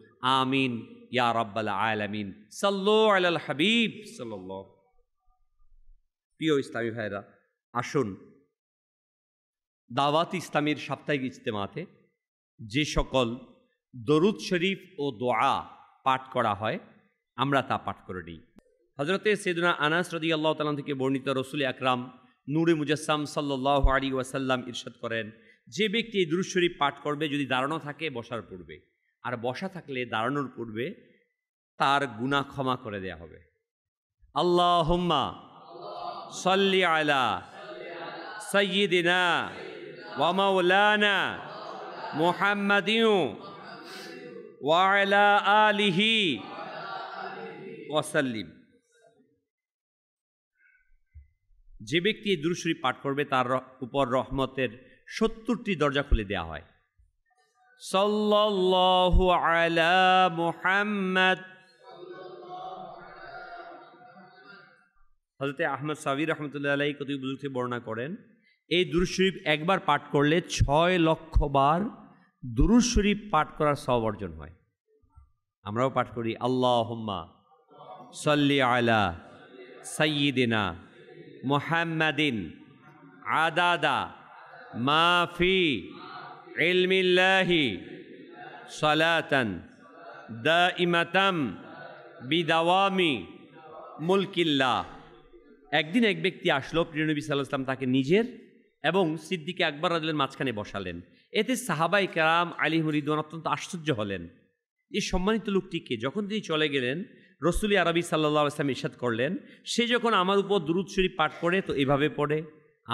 আমিন ইয়া রাব্বাল আলামিন। সাল্লু আলাল হাবিব সাল্লাল্লাহু। প্রিয় ইসলামী ভাইরা, আসুন দাওয়াত ইসলামীর সাপ্তাহিক ইজতেমাতে যে সকল দরুদ শরীফ ও দোয়া পাঠ করা হয় আমরা তা পাঠ করে নিই। হযরতে সাইয়েদুনা আনাস রাদিয়াল্লাহু তাআলা থেকে বর্ণিত রাসূল আকরাম নূরে মুজাসসাম সাল্লাল্লাহু আলাইহি ওয়াসাল্লাম ইরশাদ করেন, যে ব্যক্তি এই দরুদ শরীফ পাঠ করবে, যদি দাঁড়ানো থাকে বসার পূর্বে, আর বসা থাকলে দাঁড়ানোর পূর্বে, তার গুনাহ ক্ষমা করে দেয়া হবে। আল্লাহুম্মা সাল্লি আলা সাইয়্যিদিনা ওয়া মাওলানা মুহাম্মাদিন ওয়া আলা আলিহি ওয়া সাল্লিম। যে ব্যক্তি এই দুরূদ শরীফ পাঠ করবে তার উপর রহমতের ৭০টি দরজা খুলে দেওয়া হয়। সাল্লাল্লাহু আলা মুহাম্মাদ। হযরত আহমদ সাবি রহমতুল্লাহ আলাইহি কতিব বুজুর্গ থেকে বর্ণনা করেন, এই দুরূদ শরীফ একবার পাঠ করলে ৬ লক্ষ বার দুরূদ শরীফ পাঠ করার সওয়াব অর্জন হয়। আমরাও পাঠ করি, আল্লাহুম্মা সাল্লি আলা সাইয়্যিদিনা মুহাম্মাদিন আদাদা মা ফি ইলমিল্লাহি সালাতান দাইমাতাম বিদাওয়ামি মুলকিল্লাহ। একদিন এক ব্যক্তি আসলো, প্রিয় নবী সাল্লাল্লাহু আলাইহি ওয়াসাল্লাম তাকে নিজের এবং সিদ্দিক আকবর রাদিয়াল্লাহু মাঝখানে বসালেন। এতে সাহাবায়ে কেরাম আলাইহিম রিদওয়ান অত্যন্ত আশ্চর্য হলেন, এই সম্মানিত লোকটিকে। যখন তিনি চলে গেলেন, রাসূল আরবি সাল্লাল্লাহু আলাইহি ওয়াসাল্লাম ইরশাদ করলেন, সে যখন আমার উপর দুরূদ শরীফ পাঠ করে তো এভাবে পড়ে।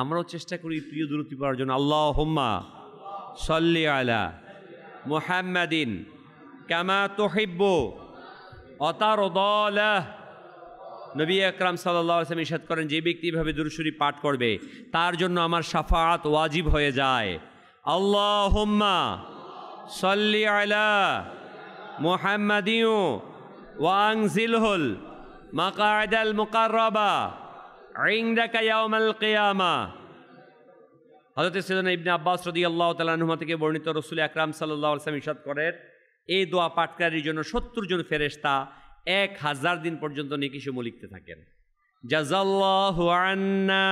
আমরাও চেষ্টা করি প্রিয় দুরূদ পড়ার জন্য। আল্লাহুম্মা সাল্লি আলা মুহাম্মাদিন কামা তুহিব্বু ওয়া তারদা। নবী আকরাম সাল্লাল্লাহু আলাইহি ওয়াসাল্লাম ইরশাদ করেন, যে ব্যক্তি এভাবে দুরূদ শরীফ পাঠ করবে তার জন্য আমার শাফাআত ওয়াজিব হয়ে যায়। আল্লাহুম্মা সাল্লি আলা মুহাম্মাদিন ওয়া আনজিলহুল মাকআদাল মুকাররাবা ইনদাকা ইয়াউমাল কিয়ামা। হযরত সাইয়েদনা ইবনে আব্বাস রাদিয়াল্লাহু তাআলা আনহুমা থেকে বর্ণিত, রাসূল আকরাম সাল্লাল্লাহু আলাইহি ওয়াসাল্লাম ইরশাদ করেন, এই দোয়া পাঠকারীর জন্য ৭০ জন ফেরেশতা ১,০০০ দিন পর্যন্ত নেকি সমূহ লিখতে থাকেন। জাযাল্লাহু আন্না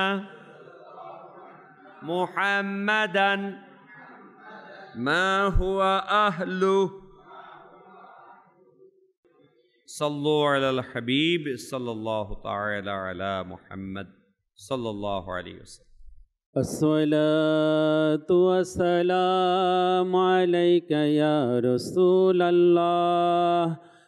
মুহাম্মাদান মা হুয়া আহলু। সাল্লু আলাল হাবিব সাল্লাল্লাহু তাআলা আলা মুহাম্মদ সাল্লাল্লাহু আলাইহি ওয়াসাল্লাম। আসসালাতু ওয়াসসালামু আলাইকা ইয়া রাসূলাল্লাহ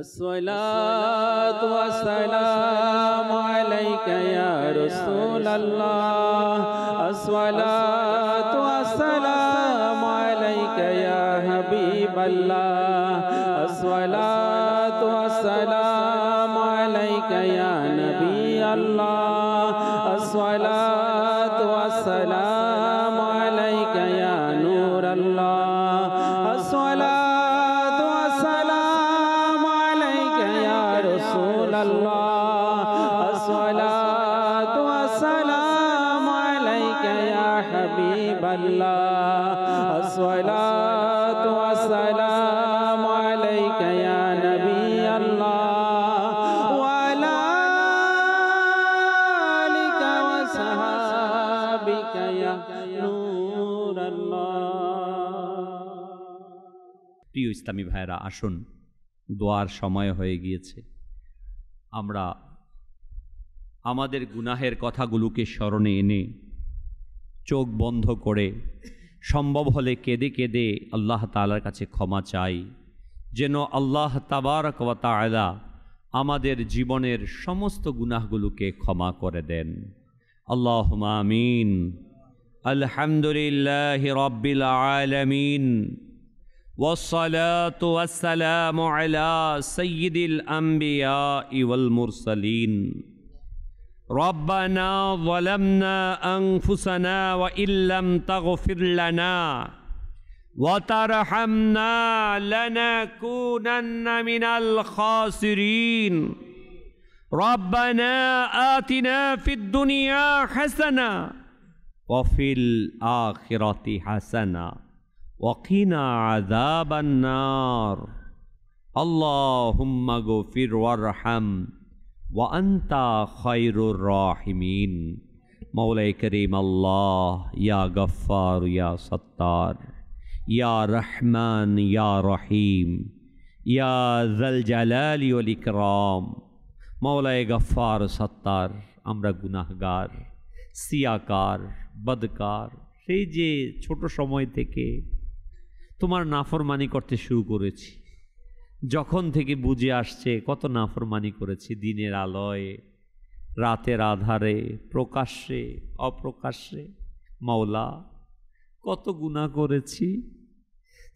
अस्सलातु वस्सलामु अलैका या रसूलल्लाह अस्सलातु वस्सलामु अलैका या हबीबल्लाह अस्सलातु वस्सलामु अलैका या नबी अल्लाह अस्सलातु वस्सलामु अलैका या नूर अल्लाह अस्सलातु वस्सलामु अलैका या रसूल अल्लाह अस्सलातु वस्सलामु अलैका या हबीब अल्लाह अस्सलातु वस्सलामु अलैका या नबी अल्लाह व अला आलिका व सहाबिका या नूर अल्लाह। প্রিয় ইসলামী ভাইরা, আসুন, দোয়ার সময় হয়ে গিয়েছে। আমরা আমাদের গুনাহের কথাগুলোকে স্মরণে এনে চোখ বন্ধ করে সম্ভব হলে কেঁদে কেঁদে আল্লাহ তাআলার কাছে ক্ষমা চাই, যেন আল্লাহ তাবারক ওয়া তাআলা আমাদের জীবনের সমস্ত গুনাহগুলোকে ক্ষমা করে দেন। আল্লাহুম্মা আমিন। আলহামদুলিল্লাহি রাব্বিল আলামিন والصلاة والسلام على سيد الأنبياء والمرسلين ربنا ظلمنا أنفسنا وإن لم تغفر لنا وترحمنا لنكونن من الخاسرين ربنا آتنا في الدنيا حسنة وفي الآخرة حسنة وقنا عذاب النار اللهم اغفر وارحم وأنت خير الراحمين مولاي كريم الله يا غفار يا ستار يا رحمن يا رحيم يا ذا الجلال والإكرام مولاي غفار ستار আমরা গুনাহগার, সিয়াকার, বদকার, সেই যে ছোট সময় থেকে তোমার নাফরমানি করতে শুরু করেছি, যখন থেকে বুঝে আসছে কত নাফরমানি করেছি, দিনের আলোয়, রাতের আধারে, প্রকাশ্যে, অপ্রকাশ্যে। মাওলা, কত গুনাহ করেছি,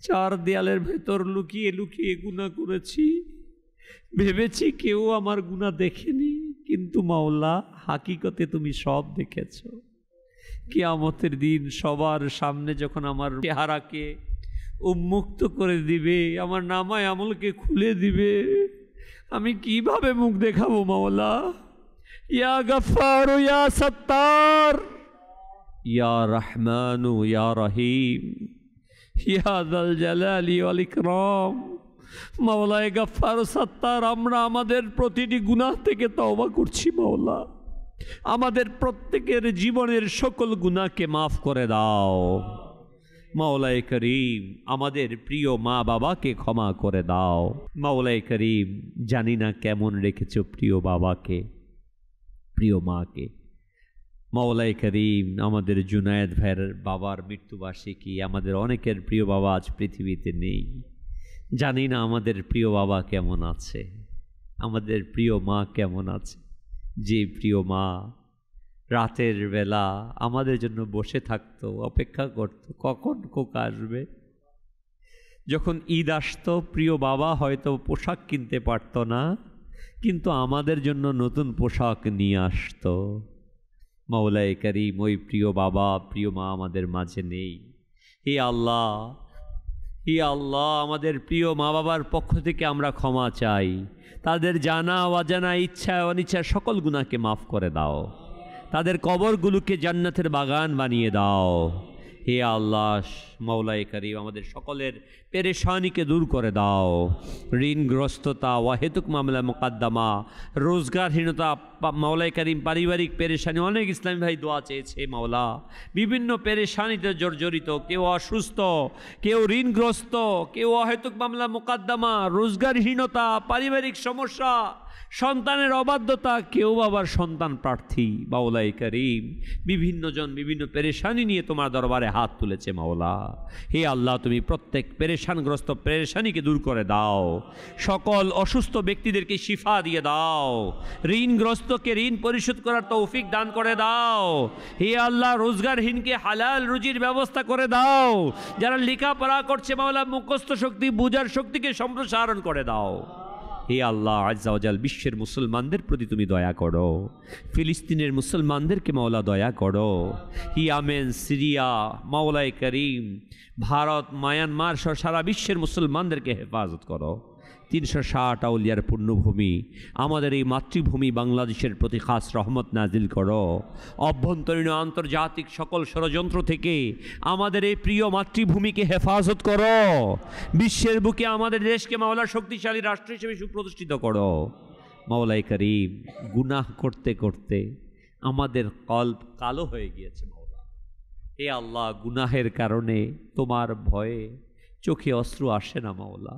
চার দেয়ালের ভেতর লুকিয়ে লুকিয়ে গুনাহ করেছি। ভেবেছি কেউ আমার গুনাহ দেখেনি, কিন্তু মাওলা হাকিকতে তুমি সব দেখেছ। কিয়ামতের দিন সবার সামনে যখন আমার চেহারাকে উন্মুক্ত করে দিবে, আমার নামায় আমলকে খুলে দিবে, আমি কিভাবে মুখ দেখাবো মাওলা? ইয়া গফফার ইয়া সত্তার ইয়া রহমান ইয়া রহিম ইয়া যাল জালালি ওয়াল ইকরাম। মাওলা গফফার ও সত্তার, আমরা আমাদের প্রতিটি গুনাহ থেকে তওবা করছি মাওলা। আমাদের প্রত্যেকের জীবনের সকল গুনাহকে মাফ করে দাও মাওলায়ে করিম। আমাদের প্রিয় মা বাবাকে ক্ষমা করে দাও মাওলায়ে করিম। জানি না কেমন রেখেছো প্রিয় বাবাকে, প্রিয় মাকে মাওলায়ে করিম। আমাদের জুনায়েদ ভাইয়ের বাবার মৃত্যুবার্ষিকী, আমাদের অনেকের প্রিয় বাবা আজ পৃথিবীতে নেই। জানি না আমাদের প্রিয় বাবা কেমন আছে, আমাদের প্রিয় মা কেমন আছে। যে প্রিয় মা রাতের বেলা আমাদের জন্য বসে থাকতো, অপেক্ষা করতো কখন কোকা আসবে। যখন ঈদ আসতো প্রিয় বাবা হয়তো পোশাক কিনতে পারতো না, কিন্তু আমাদের জন্য নতুন পোশাক নিয়ে আসতো। মাওলায়ে করিম, ওই প্রিয় বাবা প্রিয় মা আমাদের মাঝে নেই। হে আল্লাহ, হে আল্লাহ, আমাদের প্রিয় মা বাবার পক্ষ থেকে আমরা ক্ষমা চাই। তাদের জানা অজানা, ইচ্ছা অনিচ্ছা সকল গুনাহকে মাফ করে দাও। তাদের কবরগুলোকে জান্নাতের বাগান বানিয়ে দাও। হে আল্লাহ মাওলায়ে করিম, আমাদের সকলের পেরেশানিকে দূর করে দাও। ঋণগ্রস্ততা, ওয়াহেতুক মামলা মোকদ্দমা, রোজগারহীনতা, মাওলায়ে করিম পারিবারিক পেরেশানি, অনেক ইসলামী ভাই দোয়া চেয়েছে মাওলা। বিভিন্ন পেরেশানিতে জর্জরিত, কেউ অসুস্থ, কেউ ঋণগ্রস্ত, কেউ অহেতুক মামলা মোকদ্দমা, রোজগারহীনতা, পারিবারিক সমস্যা, সন্তানের অবাধ্যতা, কেউ আবার সন্তান প্রার্থী। মাওলায়ে করিম, বিভিন্ন জন বিভিন্ন পেরেশানি নিয়ে তোমার দরবারে হাত তুলেছে মাওলা। হে আল্লাহ, তুমি প্রত্যেক পেরেশানগ্রস্ত পেরেশানিকে দূর করে দাও। সকল অসুস্থ ব্যক্তিদেরকে শিফা দিয়ে দাও। ঋণগ্রস্তকে ঋণ পরিশোধ করার তৌফিক দান করে দাও। হে আল্লাহ, রোজগারহীনকে হালাল রুজির ব্যবস্থা করে দাও। যারা লেখাপড়া করছে মাওলা, মুখস্থ শক্তি, বুঝার শক্তিকে সম্প্রসারণ করে দাও। হে আল্লাহ আজ্জা ওয়াজাল, বিশ্বের মুসলমানদের প্রতি তুমি দয়া করো। ফিলিস্তিনের মুসলমানদেরকে মাওলা দয়া করো। ইয়ামেন, সিরিয়া, মাওলায়ে করিম, ভারত, মায়ানমার সহ সারা বিশ্বের মুসলমানদেরকে হেফাজত করো। 360 আউলিয়ার পূর্ণভূমি আমাদের এই মাতৃভূমি বাংলাদেশের প্রতি খাস রহমত নাজিল করো। অভ্যন্তরীণ আন্তর্জাতিক সকল ষড়যন্ত্র থেকে আমাদের এই প্রিয় মাতৃভূমিকে হেফাজত করো। বিশ্বের বুকে আমাদের দেশকে মাওলা শক্তিশালী রাষ্ট্র হিসেবে সুপ্রতিষ্ঠিত করো। মাওলায়ে করিম, গুনাহ করতে করতে আমাদের কল্প কালো হয়ে গিয়েছে মাওলা। হে আল্লাহ, গুনাহের কারণে তোমার ভয়ে চোখে অশ্রু আসে না মাওলা।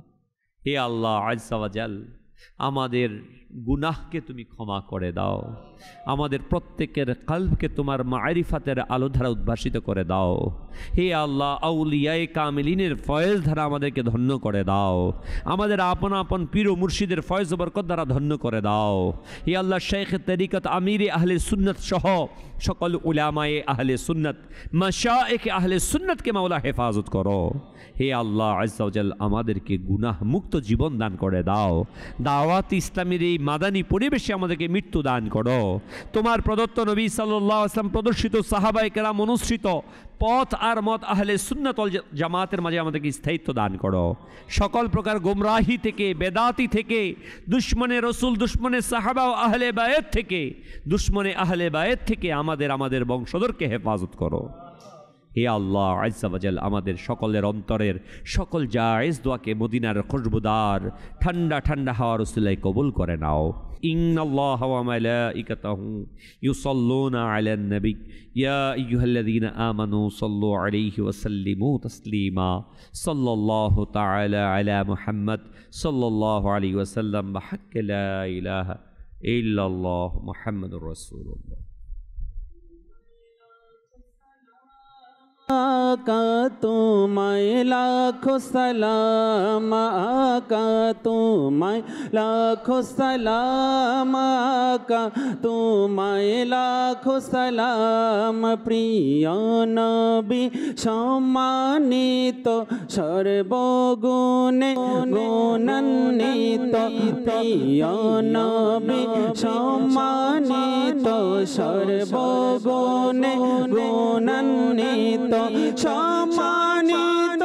হে আল্লাহ আজ্জা ওয়াজাল, আমাদের গুনাহকে তুমি ক্ষমা করে দাও। আমাদের প্রত্যেকের কলবকে তোমার মারিফাতের আলো ধারা উদ্ভাসিত করে দাও। হে আল্লাহ, আউলিয়ায়ে কামিলিনের ফয়েজ ধারা আমাদেরকে ধন্য করে দাও। আমাদের আপন আপন পীর ও মুর্শিদের ফয়েজ বরকত দ্বারা ধন্য করে দাও। হে আল্লাহ, শেখ তরিকত, আমিরে আহলে সুন্নত সহ সকল উলামায়ে আহলে সুন্নত, মাশায়েখে আহলে সুন্নতকে মাওলা হেফাজত করো। হে আল্লাহ আজ্জা ওয়াজাল, আমাদেরকে গুনাহ মুক্ত জীবন দান করে দাও। দাওয়াত ইসলামের এই মাদানী পরিবেশে আমাদেরকে মৃত্যু দান করো। তোমার প্রদত্ত নবী সাল্লাল্লাহু আলাইহি ওয়াসাল্লাম প্রদর্শিত সাহাবায়ে কেরাম অনুসৃত পথ আর মত আহলে সুন্নাত ওয়াল জামাতের মাঝে আমাদেরকে স্থায়িত্ব দান করো। সকল প্রকার গোমরাহি থেকে, বেদাতি থেকে, দুশ্মনে রসুল, দুশ্মনে সাহাবা ও আহলে বায়েত থেকে, দুশ্মনে আহলে বায়েত থেকে আমাদের বংশধরকে হেফাজত করো। হে আল্লাহ আজ্জা ওয়াজাল, আমাদের সকলের অন্তরের সকল জায়েজ দোয়াকে মদিনার খুশবুদার ঠান্ডা ঠান্ডা হাওয়ার উসিলায় কবুল করে নাও। ইন্নাল্লাহা ওয়া মালাইকাতাহু ইউসাল্লুনা আলান নবী ইয়া আইয়ুহাল্লাযীনা আমানু সাল্লু আলাইহি ওয়া সাল্লিমু তাসলিমা। সাল্লাল্লাহু তাআলা আলা মুহাম্মদ সাল্লাল্লাহু আলাইহি ওয়া সাল্লাম বিহাক্কি লা ইলাহা ইল্লাল্লাহ মুহাম্মাদুর রাসূলুল্লাহ। आका तुम्हाय लाखो सलाम, आका तुम्हाय लाखो सलाम, आका तुम्हाय लाखो सलाम। प्रिय नबी सम्मानित सर्वगुणे गुणान्वित, प्रिय नबी सम्मानित सर्वगुणे गुणान्वित, সম্মানিত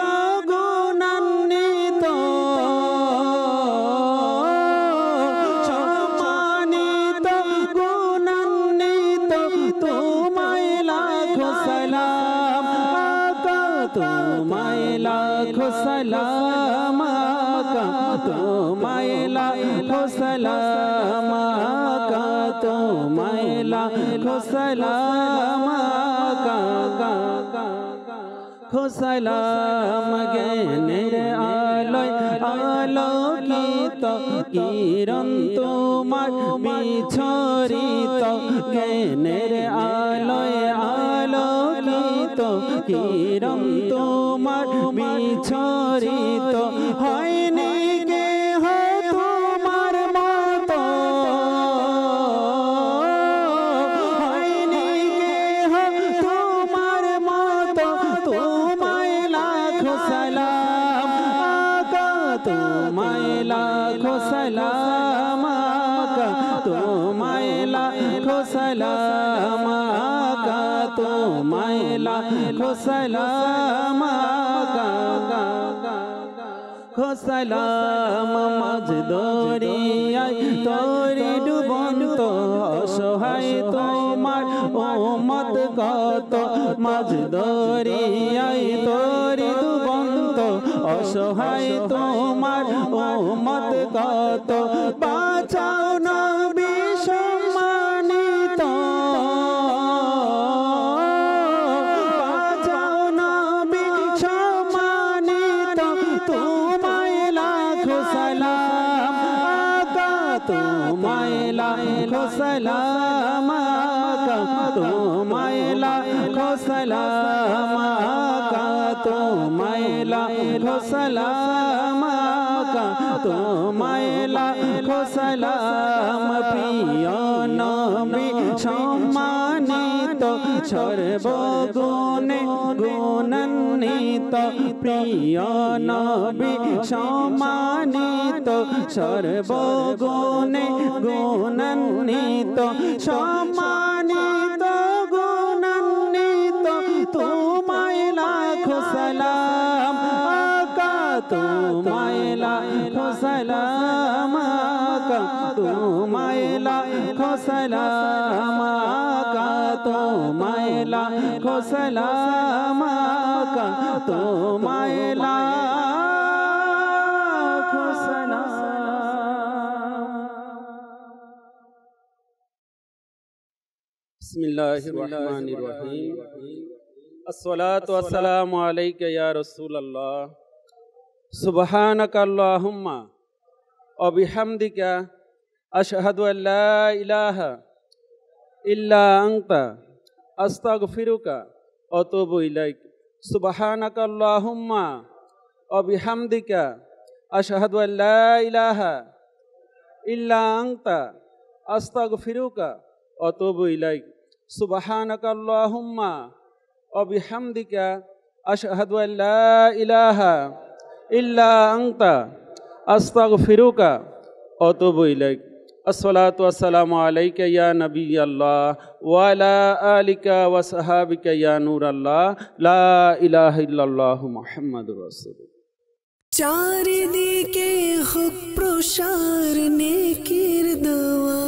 গুণান্বিত, সম্মানিত গুণান্বিত, তোমায় লাখো সালাম, আকা তোমায় লাখো সালাম, আকা তোমায় লাখো সালাম, আকা তোমায় লাখো সালাম, আকা সালাম। জ্ঞানের আলোয় আলোকিত কিরণ তোমার বিছরিত, জ্ঞানের আলোয় আলোকিত কিরণ তোমার বিছরিত, হয়নি কেহ তোমার মতো, হয়নি কেহ তোমার মতো, তোমায় লাখো সালাম, আকা তোমায় লাখো সালাম, আকা তোমায় লাখো সালাম, আকা তোমায় লাখো সালাম, আকা সালাম। মাঝ দরিয়ায় তরি ডুবন্ত অসহায় তোমার উম্মত কত, মাঝ দরিয়ায় তরি ডুবন্ত অসহায় তোমার উম্মত কত, বাঁচাও নবী সম্মানিত, বাঁচাও নবী সম্মানিত, তোমায় লাখো সালাম, আকা তোমায় লাখো সালাম, আকা তোমায় লাখো সালাম, আকা তোমায় লাখো সালাম, আকা তোমায় লাখো সালাম। প্রিয় নবী সম্মানিত সর্বগুণে গুণান্বিত, প্রিয় নবী সম্মানিত সর্বগুণে গুণান্বিত, সম্মানিত গুণান্বিত, তোমায় লাখো সালাম, আকা তোমায় লাখো সালাম, আকা তোমায় লাখো সালাম, আকা তোমায় লাখো সালাম, আকা তোমায় লাখো সালাম। বিসমিল্লাহির রহমানির রহিম। আসসালাতু ওয়াসসালামু আলাইকা ইয়া রাসূলুল্লাহ, সুবহানাকা আল্লাহুম্মা ওয়া বিহামদিকা আশহাদু আল্লা ইলাহা ইল্লা আনতা আস্তাগফিরুকা ওয়া আতুবু ইলাইক। সুবহানাকা আল্লাহুম্মা ওয়া বিহামদিকা আশহাদু আল্লা ইলাহা ইল্লা আনতা আস্তাগফিরুকা ওয়া আতুবু ইলাইক। সুবহানাকা আল্লাহুম্মা ওয়া বিহামদিকা আশহাদু আল্লা ইলাহা ইল্লা আনতা আস্তাগফিরুকা ওয়া আতুবু ইলাইক। আসসালাতু ওয়াসসালামু আলাইকা ইয়া নবী আল্লাহ ওয়া আলা আলিকা ওয়া সাহাবিকা ইয়া নূর আল্লাহ, লা ইলাহা ইল্লাল্লাহু মুহাম্মাদুর রাসূলুল্লাহ। চারিদিকে হোক প্রসার নেকির দাওয়াত,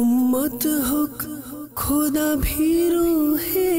উম্মত হোক খোদা ভীরু হে